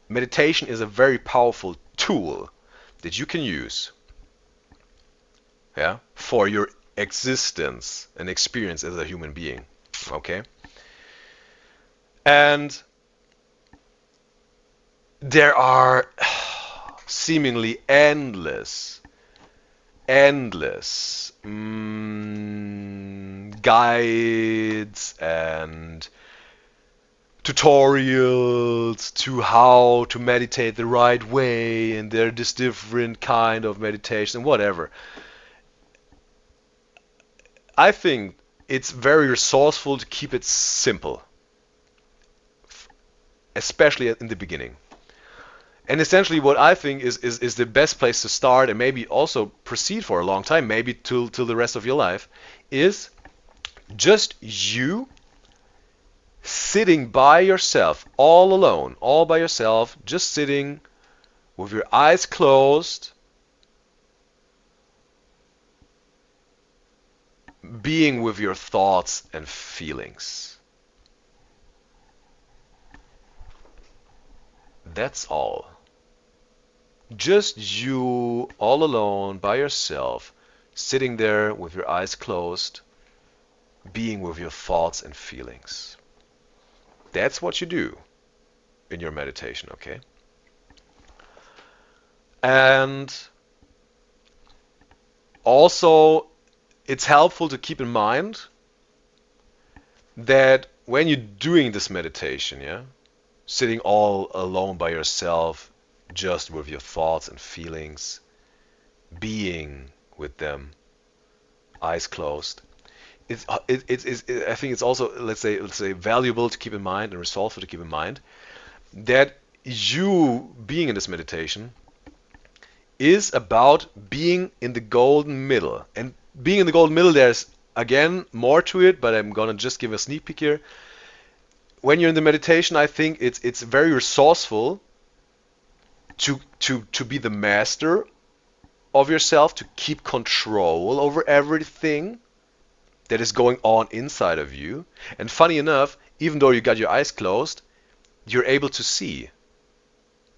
Meditation is a very powerful tool that you can use, yeah, for your existence and experience as a human being, okay? And there are seemingly endless guides and tutorials to how to meditate the right way, and there are this different kind of meditation, whatever. I think it's very resourceful to keep it simple, especially in the beginning. And essentially what I think is the best place to start, and maybe also proceed for a long time, maybe till the rest of your life, is just you sitting by yourself, all alone, all by yourself, just sitting with your eyes closed, being with your thoughts and feelings. That's all. Just you all alone by yourself, sitting there with your eyes closed, being with your thoughts and feelings. That's what you do in your meditation, okay? And also, it's helpful to keep in mind that when you're doing this meditation, yeah, sitting all alone by yourself, just with your thoughts and feelings, being with them, eyes closed, I think it's also, let's say valuable to keep in mind and resourceful to keep in mind that you being in this meditation is about being in the golden middle. And being in the golden middle, there's again more to it, but I'm gonna just give a sneak peek here. When you're in the meditation, I think it's very resourceful to be the master of yourself, to keep control over everything that is going on inside of you. And funny enough, even though you got your eyes closed, you're able to see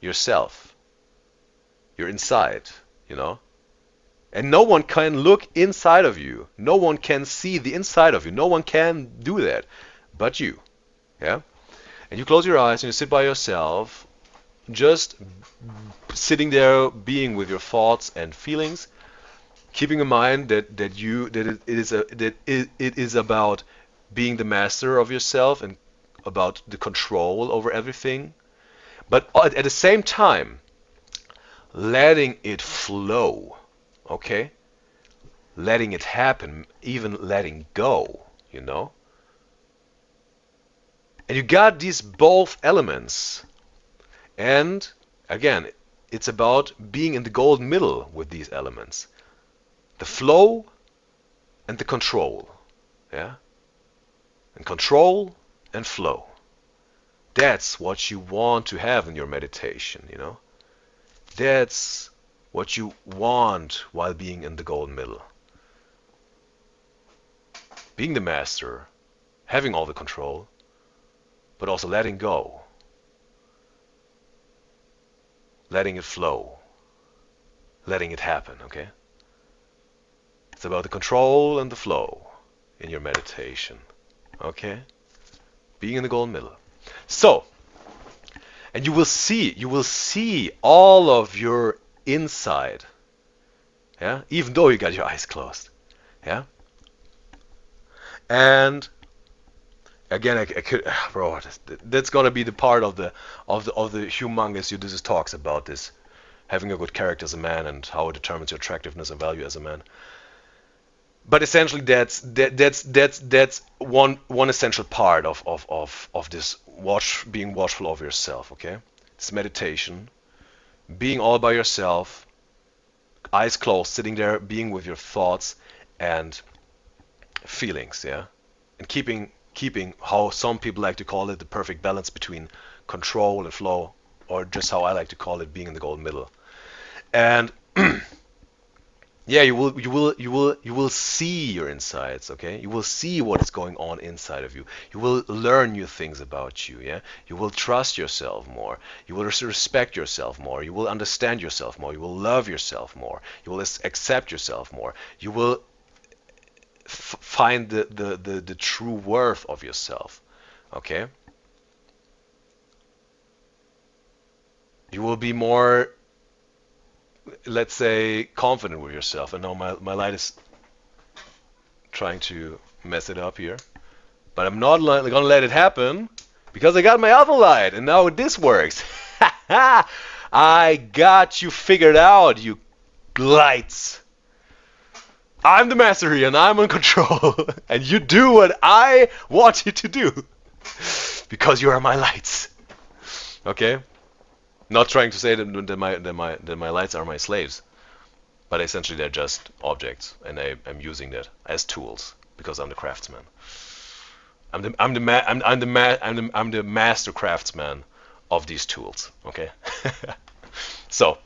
yourself. You're inside, you know? And no one can look inside of you. No one can see the inside of you. No one can do that but you. Yeah? And you close your eyes and you sit by yourself, just sitting there, being with your thoughts and feelings, keeping in mind that it is about being the master of yourself and about the control over everything, but at the same time letting it flow, okay? Letting it happen, even letting go, you know? And you got these both elements. And again, it's about being in the golden middle with these elements. The flow and the control. Yeah? And control and flow. That's what you want to have in your meditation, you know? That's what you want while being in the golden middle. Being the master, having all the control, but also letting go. Letting it flow. Letting it happen, okay? It's about the control and the flow in your meditation, okay? Being in the golden middle. So, and you will see all of your inside, yeah? Even though you got your eyes closed, yeah? And again, I could, bro, that's gonna be the part of the humongous Udyzyz talks about this, having a good character as a man and how it determines your attractiveness and value as a man. But essentially, that's one essential part of this being watchful over yourself. Okay, it's meditation, being all by yourself, eyes closed, sitting there, being with your thoughts and feelings. Yeah, and keeping how some people like to call it the perfect balance between control and flow, or just how I like to call it, being in the golden middle. And yeah, you will see your insides, okay? You will see what is going on inside of you. You will learn new things about you, yeah? You will trust yourself more. You will respect yourself more. You will understand yourself more. You will love yourself more. You will accept yourself more. You will find the true worth of yourself, okay? You will be more, let's say, confident with yourself. I know my light is trying to mess it up here, but I'm not gonna let it happen because I got my other light and now this works. I got you figured out, you lights. I'm the master here and I'm in control and you do what I want you to do because you are my lights. Okay? Not trying to say that my lights are my slaves, but essentially they're just objects, and I'm using that as tools because I'm the craftsman. I'm the master craftsman of these tools. Okay. So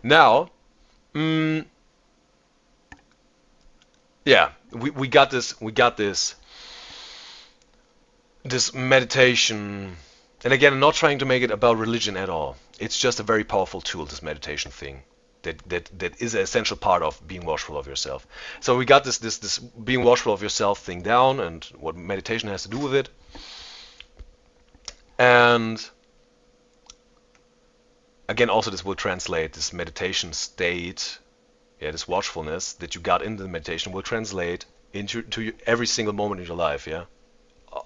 now, yeah, we got this meditation. And again, I'm not trying to make it about religion at all. It's just a very powerful tool, this meditation thing, that is an essential part of being watchful of yourself. So we got this being watchful of yourself thing down, and what meditation has to do with it. And again, also this will translate this meditation state, yeah, this watchfulness that you got in the meditation will translate into every single moment in your life, yeah.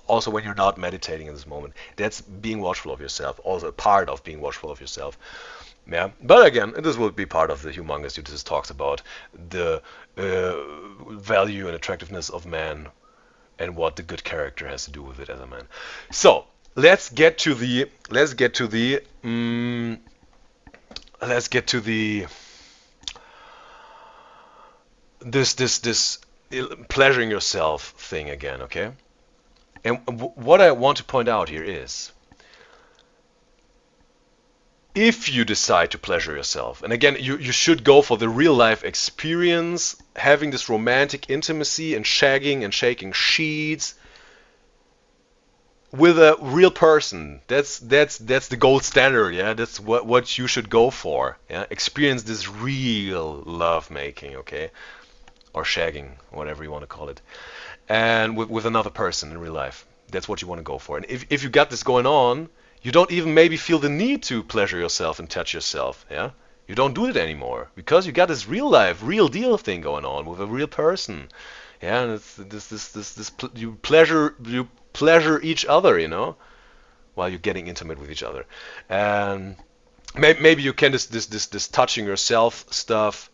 Also when you're not meditating in this moment, that's being watchful of yourself, also a part of being watchful of yourself. Yeah, but again, this will be part of the humongous Udyzyz talks about the value and attractiveness of man and what the good character has to do with it as a man. So let's get to the this pleasuring yourself thing again, okay? And what I want to point out here is, if you decide to pleasure yourself, and again, you should go for the real life experience, having this romantic intimacy and shagging and shaking sheets with a real person. That's the gold standard, yeah. That's what you should go for. Yeah, experience this real love making, okay, or shagging, whatever you want to call it, and with another person in real life. That's what you want to go for. And if you got this going on, you don't even maybe feel the need to pleasure yourself and touch yourself, yeah? You don't do it anymore because you got this real life, real deal thing going on with a real person, yeah. And it's this you pleasure each other, you know, while you're getting intimate with each other. And maybe you can this touching yourself stuff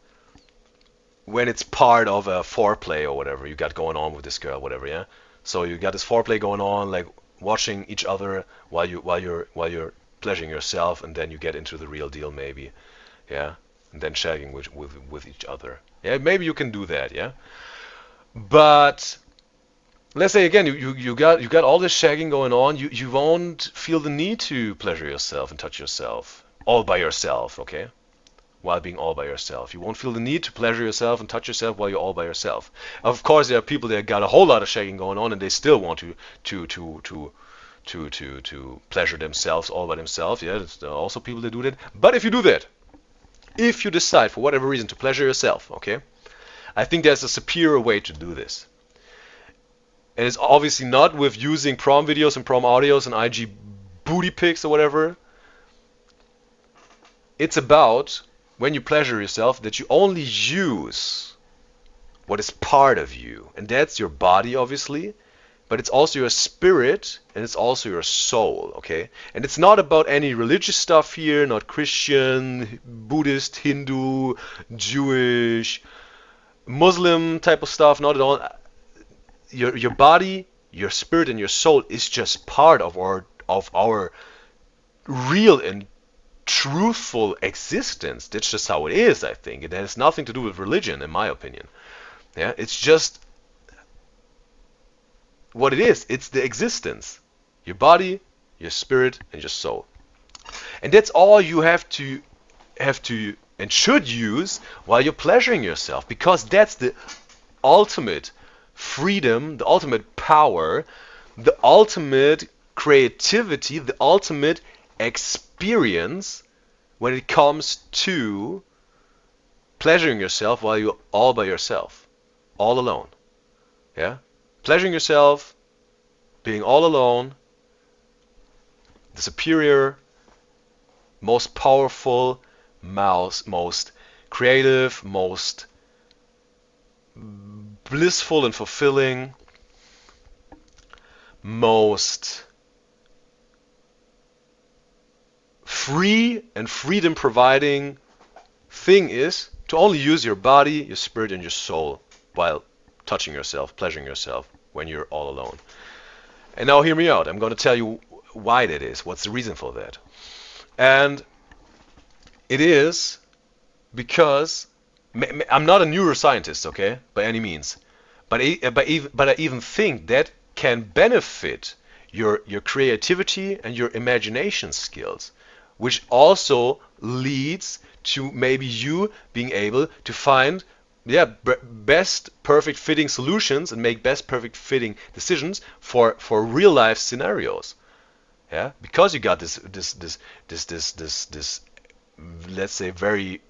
when it's part of a foreplay or whatever you got going on with this girl, whatever, yeah. So you got this foreplay going on, like watching each other while you're pleasuring yourself, and then you get into the real deal maybe, yeah, and then shagging with each other, yeah. Maybe you can do that, yeah. But let's say again, you got all this shagging going on, you won't feel the need to pleasure yourself and touch yourself all by yourself, okay? While being all by yourself, you won't feel the need to pleasure yourself and touch yourself while you're all by yourself. Of course, there are people that got a whole lot of shagging going on, and they still want to pleasure themselves all by themselves. Yeah, there are also people that do that. But if you do that, if you decide for whatever reason to pleasure yourself, okay, I think there's a superior way to do this. And it's obviously not with using prom videos and prom audios and IG booty pics or whatever. It's about, when you pleasure yourself, that you only use what is part of you, and that's your body, obviously, but it's also your spirit and it's also your soul, okay? And it's not about any religious stuff here, not Christian, Buddhist, Hindu, Jewish, Muslim type of stuff, not at all. Your body, your spirit, and your soul is just part of our real and truthful existence. That's just how it is, I think. It has nothing to do with religion, in my opinion. Yeah, it's just what it is. It's the existence. Your body, your spirit, and your soul. And that's all you have to and should use while you're pleasuring yourself, because that's the ultimate freedom, the ultimate power, the ultimate creativity, the ultimate experience when it comes to pleasuring yourself while you're all by yourself, all alone. Yeah? Pleasuring yourself, being all alone, the superior, most powerful, most creative, most blissful and fulfilling, most free and freedom providing thing is to only use your body, your spirit, and your soul while touching yourself, pleasuring yourself when you're all alone. And now hear me out. I'm going to tell you why that is. What's the reason for that? And it is because I'm not a neuroscientist, okay, by any means, but I even think that can benefit your creativity and your imagination skills, which also leads to maybe you being able to find best perfect fitting solutions and make best perfect fitting decisions for real life scenarios. Yeah, because you got this let's say very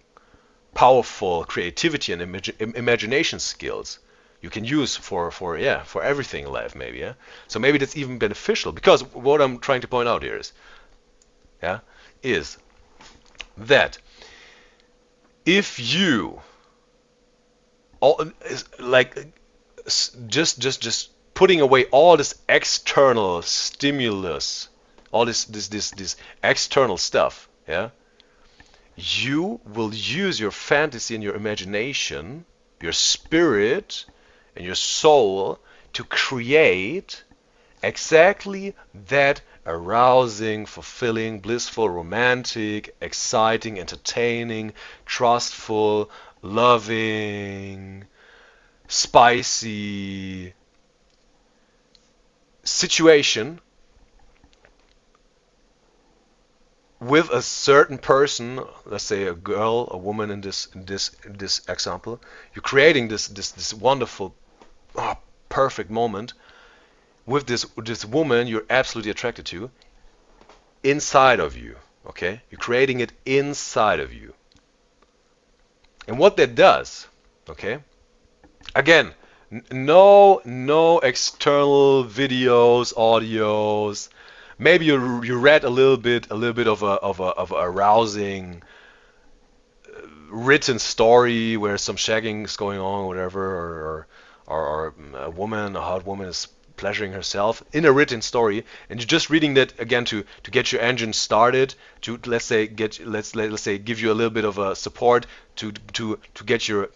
powerful creativity and imagination skills you can use for everything in life, maybe. Yeah, so maybe that's even beneficial, because what I'm trying to point out here is that if you just putting away all this external stimulus, all this external stuff, yeah, you will use your fantasy and your imagination, your spirit and your soul to create exactly that arousing, fulfilling, blissful, romantic, exciting, entertaining, trustful, loving, spicy situation with a certain person, let's say a girl, a woman in this example. You're creating this wonderful, perfect moment with this woman you're absolutely attracted to inside of you. Okay, you're creating it inside of you. And what that does, okay, again, no external videos, audios. Maybe you read a little bit of a arousing written story where some shagging is going on, or whatever, or a hot woman is pleasuring herself in a written story, and you're just reading that again to get your engine started, to let's say give you a little bit of a support to get your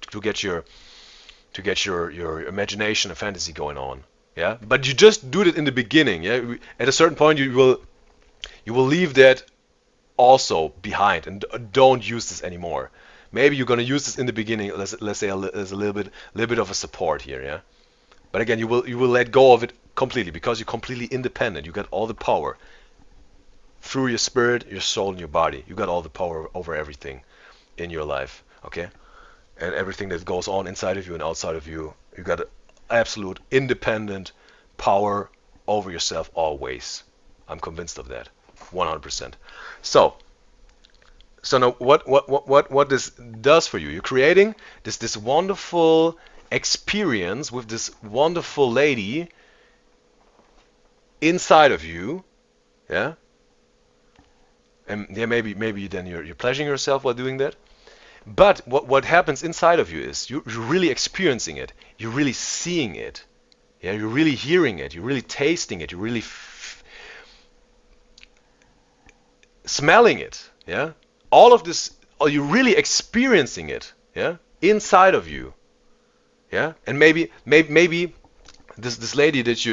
imagination and fantasy going on. Yeah, but you just do it in the beginning. Yeah, at a certain point you will leave that also behind and don't use this anymore. Maybe you're gonna use this in the beginning. Let's say as a little bit of a support here. Yeah, but again you will let go of it completely because you're completely independent. You got all the power through your spirit, your soul, and your body. You got all the power over everything in your life. Okay, and everything that goes on inside of you and outside of you. You got absolute independent power over yourself always. I'm convinced of that, 100%. So now what this does for you? You're creating this wonderful experience with this wonderful lady inside of you, yeah. And yeah, maybe then you're pleasuring yourself while doing that. But what happens inside of you is you're really experiencing it. You're really seeing it. Yeah, you're really hearing it. You're really tasting it. You're really smelling it. Yeah, all of this. You're really experiencing it. Yeah, inside of you. Yeah, and maybe this lady that you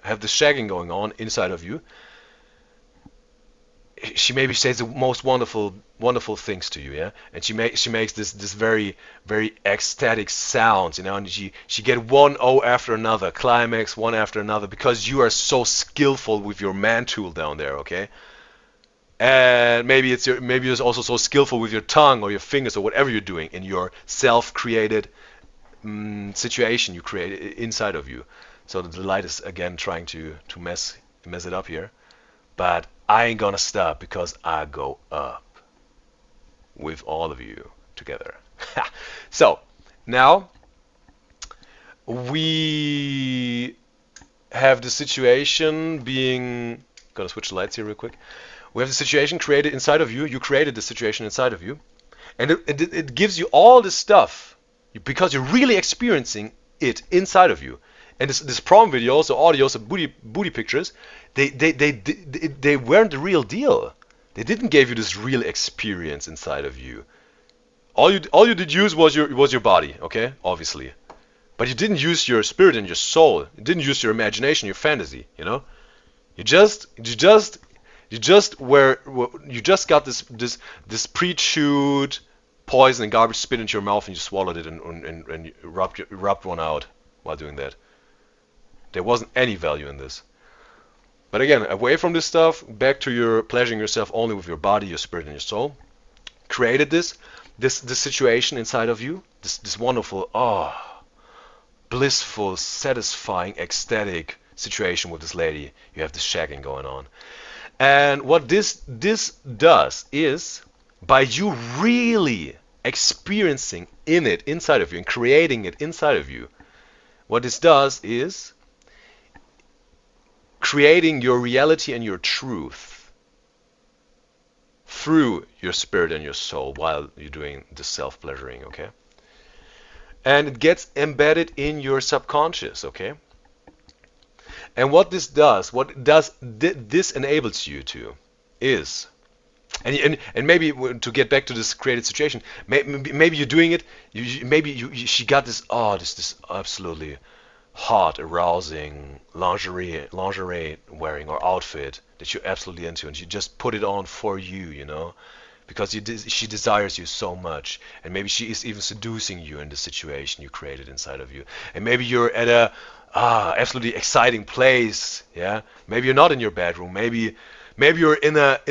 have the shagging going on inside of you. She maybe says the most wonderful things to you, yeah, and she makes this very ecstatic sounds, you know, and she get one O after another, climax one after another, because you are so skillful with your man tool down there, okay, and maybe you're also so skillful with your tongue or your fingers or whatever you're doing in your self-created situation you create inside of you. So the light is again trying to mess it up here, but I ain't gonna stop because I go up with all of you together. So now we have the situation being, gonna switch the lights here real quick. We have the situation created inside of you. You created the situation inside of you, and it gives you all this stuff because you're really experiencing it inside of you. And this prom videos, so audios, and booty pictures, they weren't the real deal. They didn't give you this real experience inside of you. All you did use was your body, okay, obviously, but you didn't use your spirit and your soul. You didn't use your imagination, your fantasy. You know, you just got this pre-chewed poison and garbage spit into your mouth, and you swallowed it and you rubbed one out while doing that. There wasn't any value in this. But again, away from this stuff, back to your pleasuring yourself only with your body, your spirit, and your soul. Created this situation inside of you, this wonderful, blissful, satisfying, ecstatic situation with this lady. You have this shagging going on. And what this does is, by you really experiencing it inside of you and creating it inside of you, what this does is creating your reality and your truth through your spirit and your soul while you're doing the self-pleasuring, okay? And it gets embedded in your subconscious, okay? And what this does, this enables you to, is, and maybe to get back to this created situation, maybe you're doing it, she got this, this absolutely hot, arousing lingerie wearing or outfit that you're absolutely into, and you just put it on for you, you know, because she desires you so much, and maybe she is even seducing you in the situation you created inside of you, and maybe you're at a absolutely exciting place, yeah. Maybe you're not in your bedroom. Maybe you're in a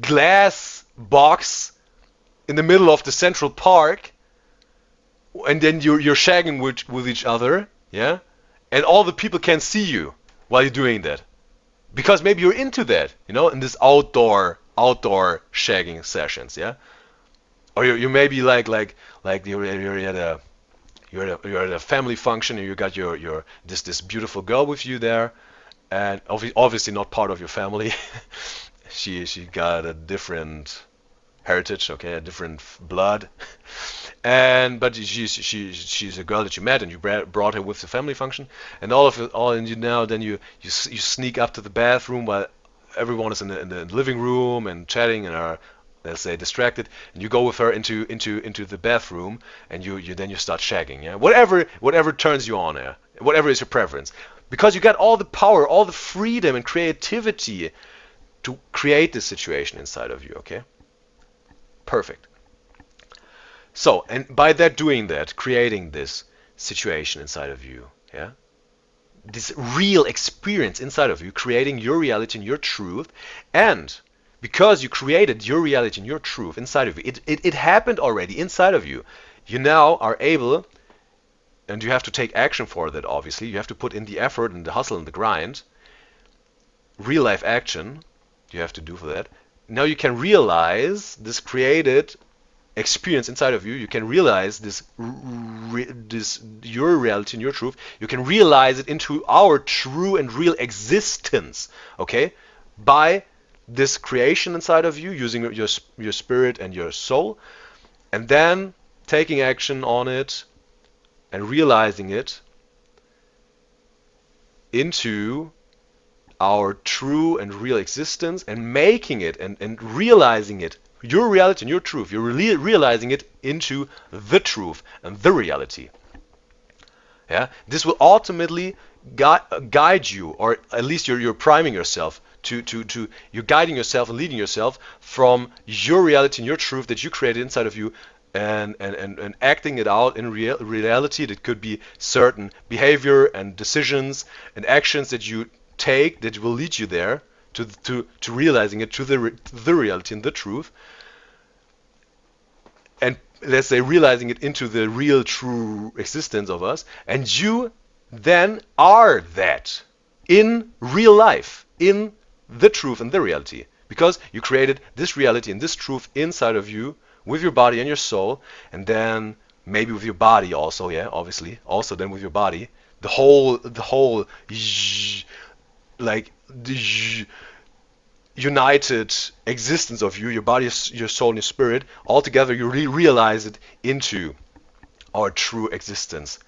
glass box in the middle of the Central Park, and then you're shagging with each other, yeah. And all the people can see you while you're doing that, because maybe you're into that, you know, in this outdoor shagging sessions, yeah. Or you maybe like you're at a family function and you got your this beautiful girl with you there, and obviously not part of your family. she got a different heritage, okay, a different blood, but she's a girl that you met and you brought her with the family function, and then you sneak up to the bathroom while everyone is in the living room and chatting and are, let's say, distracted, and you go with her into the bathroom, and you start shagging, yeah, whatever turns you on, yeah, whatever is your preference, because you got all the power, all the freedom and creativity to create this situation inside of you, okay? Perfect. So, and by doing that, creating this situation inside of you, yeah, this real experience inside of you, creating your reality and your truth, and because you created your reality and your truth inside of you, it happened already inside of you. You now are able, and you have to take action for that, obviously. You have to put in the effort and the hustle and the grind. Real life action you have to do for that. Now you can realize this created experience inside of you. You can realize this your reality and your truth. You can realize it into our true and real existence, okay? By this creation inside of you, using your spirit and your soul, and then taking action on it and realizing it into our true and real existence, and making it and realizing it, your reality and your truth, you're realizing it into the truth and the reality. Yeah, this will ultimately guide you, or at least you're priming yourself to you're guiding yourself and leading yourself from your reality and your truth that you created inside of you, and acting it out in reality. That could be certain behavior and decisions and actions that you take that will lead you there to realizing it, to the reality and the truth, and let's say realizing it into the real true existence of us, and you then are that in real life, in the truth and the reality, because you created this reality and this truth inside of you with your body and your soul, and then maybe with your body also, yeah, obviously, also then with your body, the whole like the united existence of you, your body, your soul, and your spirit, all together, you realize it into our true existence,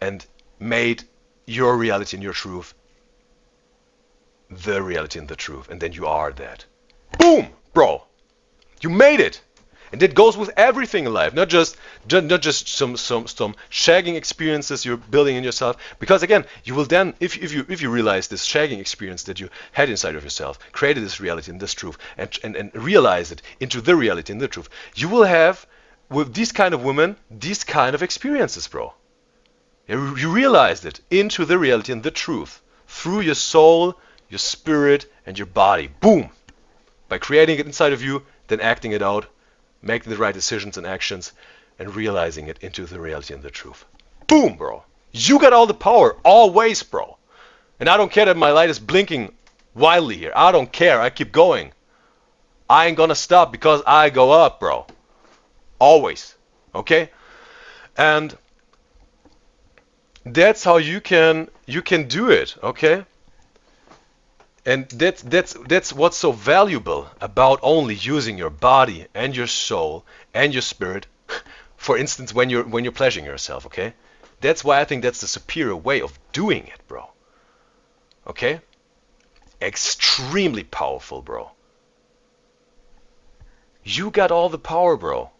and made your reality and your truth the reality and the truth, and then you are that. Boom, bro, you made it. And that goes with everything in life, not just some shagging experiences you're building in yourself. Because again, you will then, if you realize this shagging experience that you had inside of yourself, created this reality and this truth, and realize it into the reality and the truth, you will have, with these kind of women, these kind of experiences, bro. You realized it into the reality and the truth through your soul, your spirit, and your body. Boom! By creating it inside of you, then acting it out, making the right decisions and actions, and realizing it into the reality and the truth. Boom, bro. You got all the power, always, bro. And I don't care that my light is blinking wildly here. I don't care. I keep going. I ain't gonna stop because I go up, bro. Always. Okay? And that's how you can do it, okay? And that's what's so valuable about only using your body and your soul and your spirit. For instance, when you're pleasuring yourself, okay? That's why I think that's the superior way of doing it, bro. Okay? Extremely powerful, bro. You got all the power, bro.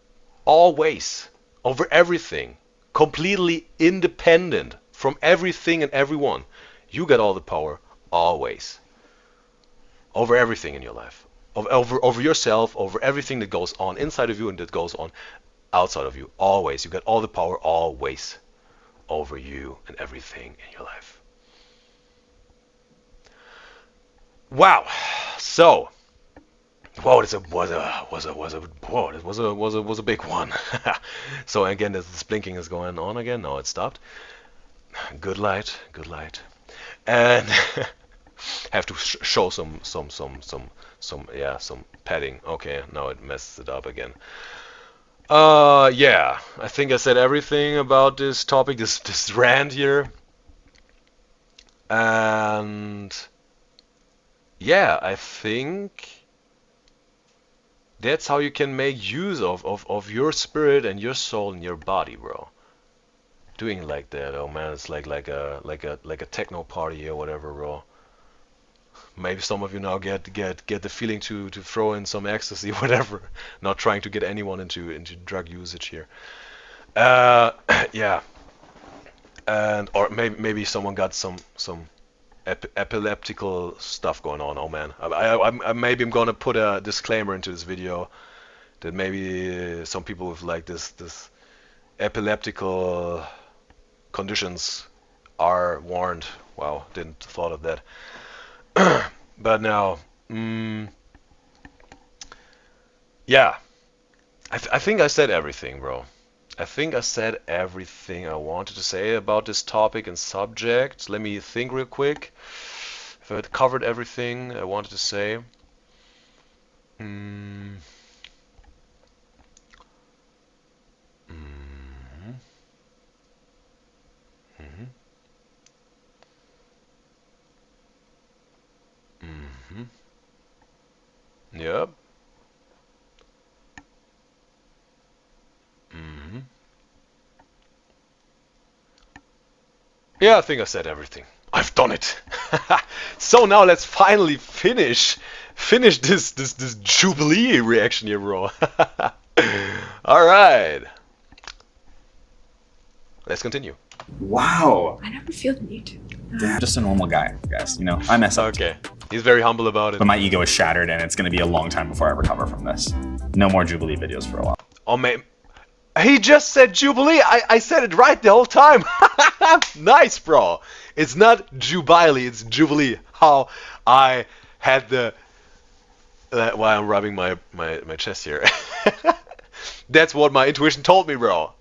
Always. Over everything. Completely independent from everything and everyone. You got all the power. Always. Over everything in your life. Over yourself. Over everything that goes on inside of you and that goes on outside of you. Always. You got all the power. Always. Over you and everything in your life. Wow. So, whoa, this was a big one. So again, this blinking is going on again. No, it stopped. Good light, and have to show some padding. Okay, now it messes it up again. Yeah, I think I said everything about this topic, this rant here, and yeah, I think that's how you can make use of your spirit and your soul and your body, bro. Doing like that, oh man, it's like a techno party or whatever, bro. Maybe some of you now get the feeling to throw in some ecstasy, whatever. Not trying to get anyone into drug usage here. Yeah, and or maybe someone got some epileptical stuff going on. Oh man, maybe I'm gonna put a disclaimer into this video that maybe some people with like this epileptical conditions are warned. Wow, didn't thought of that. But now, yeah, I think I said everything, bro. I think I said everything I wanted to say about this topic and subject. Let me think real quick. If I had covered everything I wanted to say. Yep. Yeah, I think I said everything. I've done it. So now let's finally finish this Jubilee reaction here, bro. All right. Let's continue. Wow. I never feel the need to. I'm just a normal guy, guys. You know, I mess up. Okay. He's very humble about it. But my ego is shattered, and it's going to be a long time before I recover from this. No more Jubilee videos for a while. Oh man, he just said Jubilee. I said it right the whole time. Nice, bro. It's not Jubilee, it's Jubilee. How I had the why I'm rubbing my chest here. That's what my intuition told me, bro.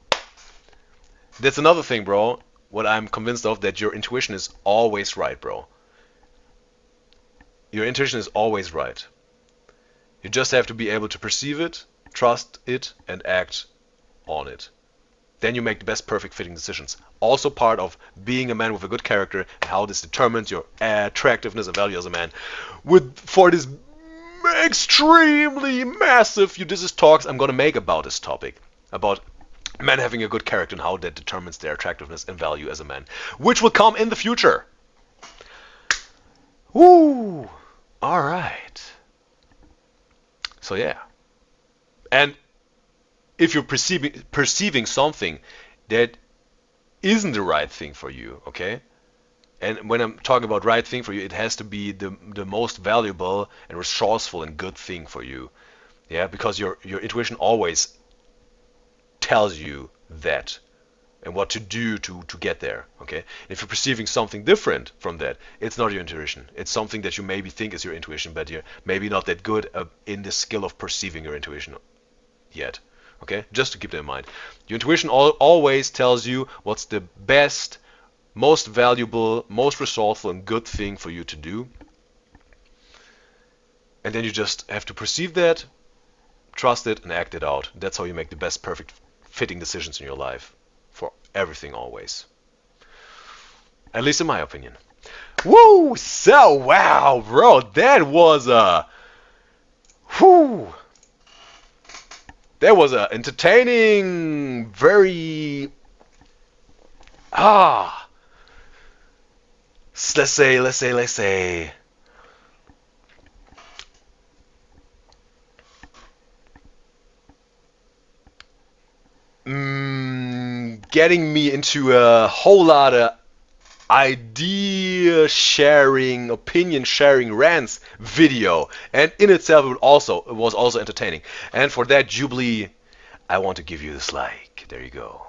That's another thing, bro. What I'm convinced of, that your intuition is always right, bro. Your intuition is always right. You just have to be able to perceive it, trust it, and act on it. Then you make the best perfect fitting decisions. Also part of being a man with a good character and how this determines your attractiveness and value as a man. For this extremely massive Udyzyz talks I'm gonna make about this topic. About men having a good character and how that determines their attractiveness and value as a man. Which will come in the future. Woo! Alright. So yeah. And if you're perceiving something that isn't the right thing for you, okay? And when I'm talking about right thing for you, it has to be the most valuable and resourceful and good thing for you. Yeah, because your intuition always tells you that and what to do to get there, okay? If you're perceiving something different from that, it's not your intuition. It's something that you maybe think is your intuition, but you're maybe not that good in the skill of perceiving your intuition yet, okay? Just to keep that in mind. Your intuition always tells you what's the best, most valuable, most resourceful and good thing for you to do. And then you just have to perceive that, trust it, and act it out. That's how you make the best perfect fitting decisions in your life. For everything always. At least in my opinion. Woo! So wow, bro, that was whoo. That was a entertaining, very let's say getting me into a whole lot of idea sharing, opinion sharing rants video, and in itself it was also entertaining. And for that, Jubilee, I want to give you this like. There you go.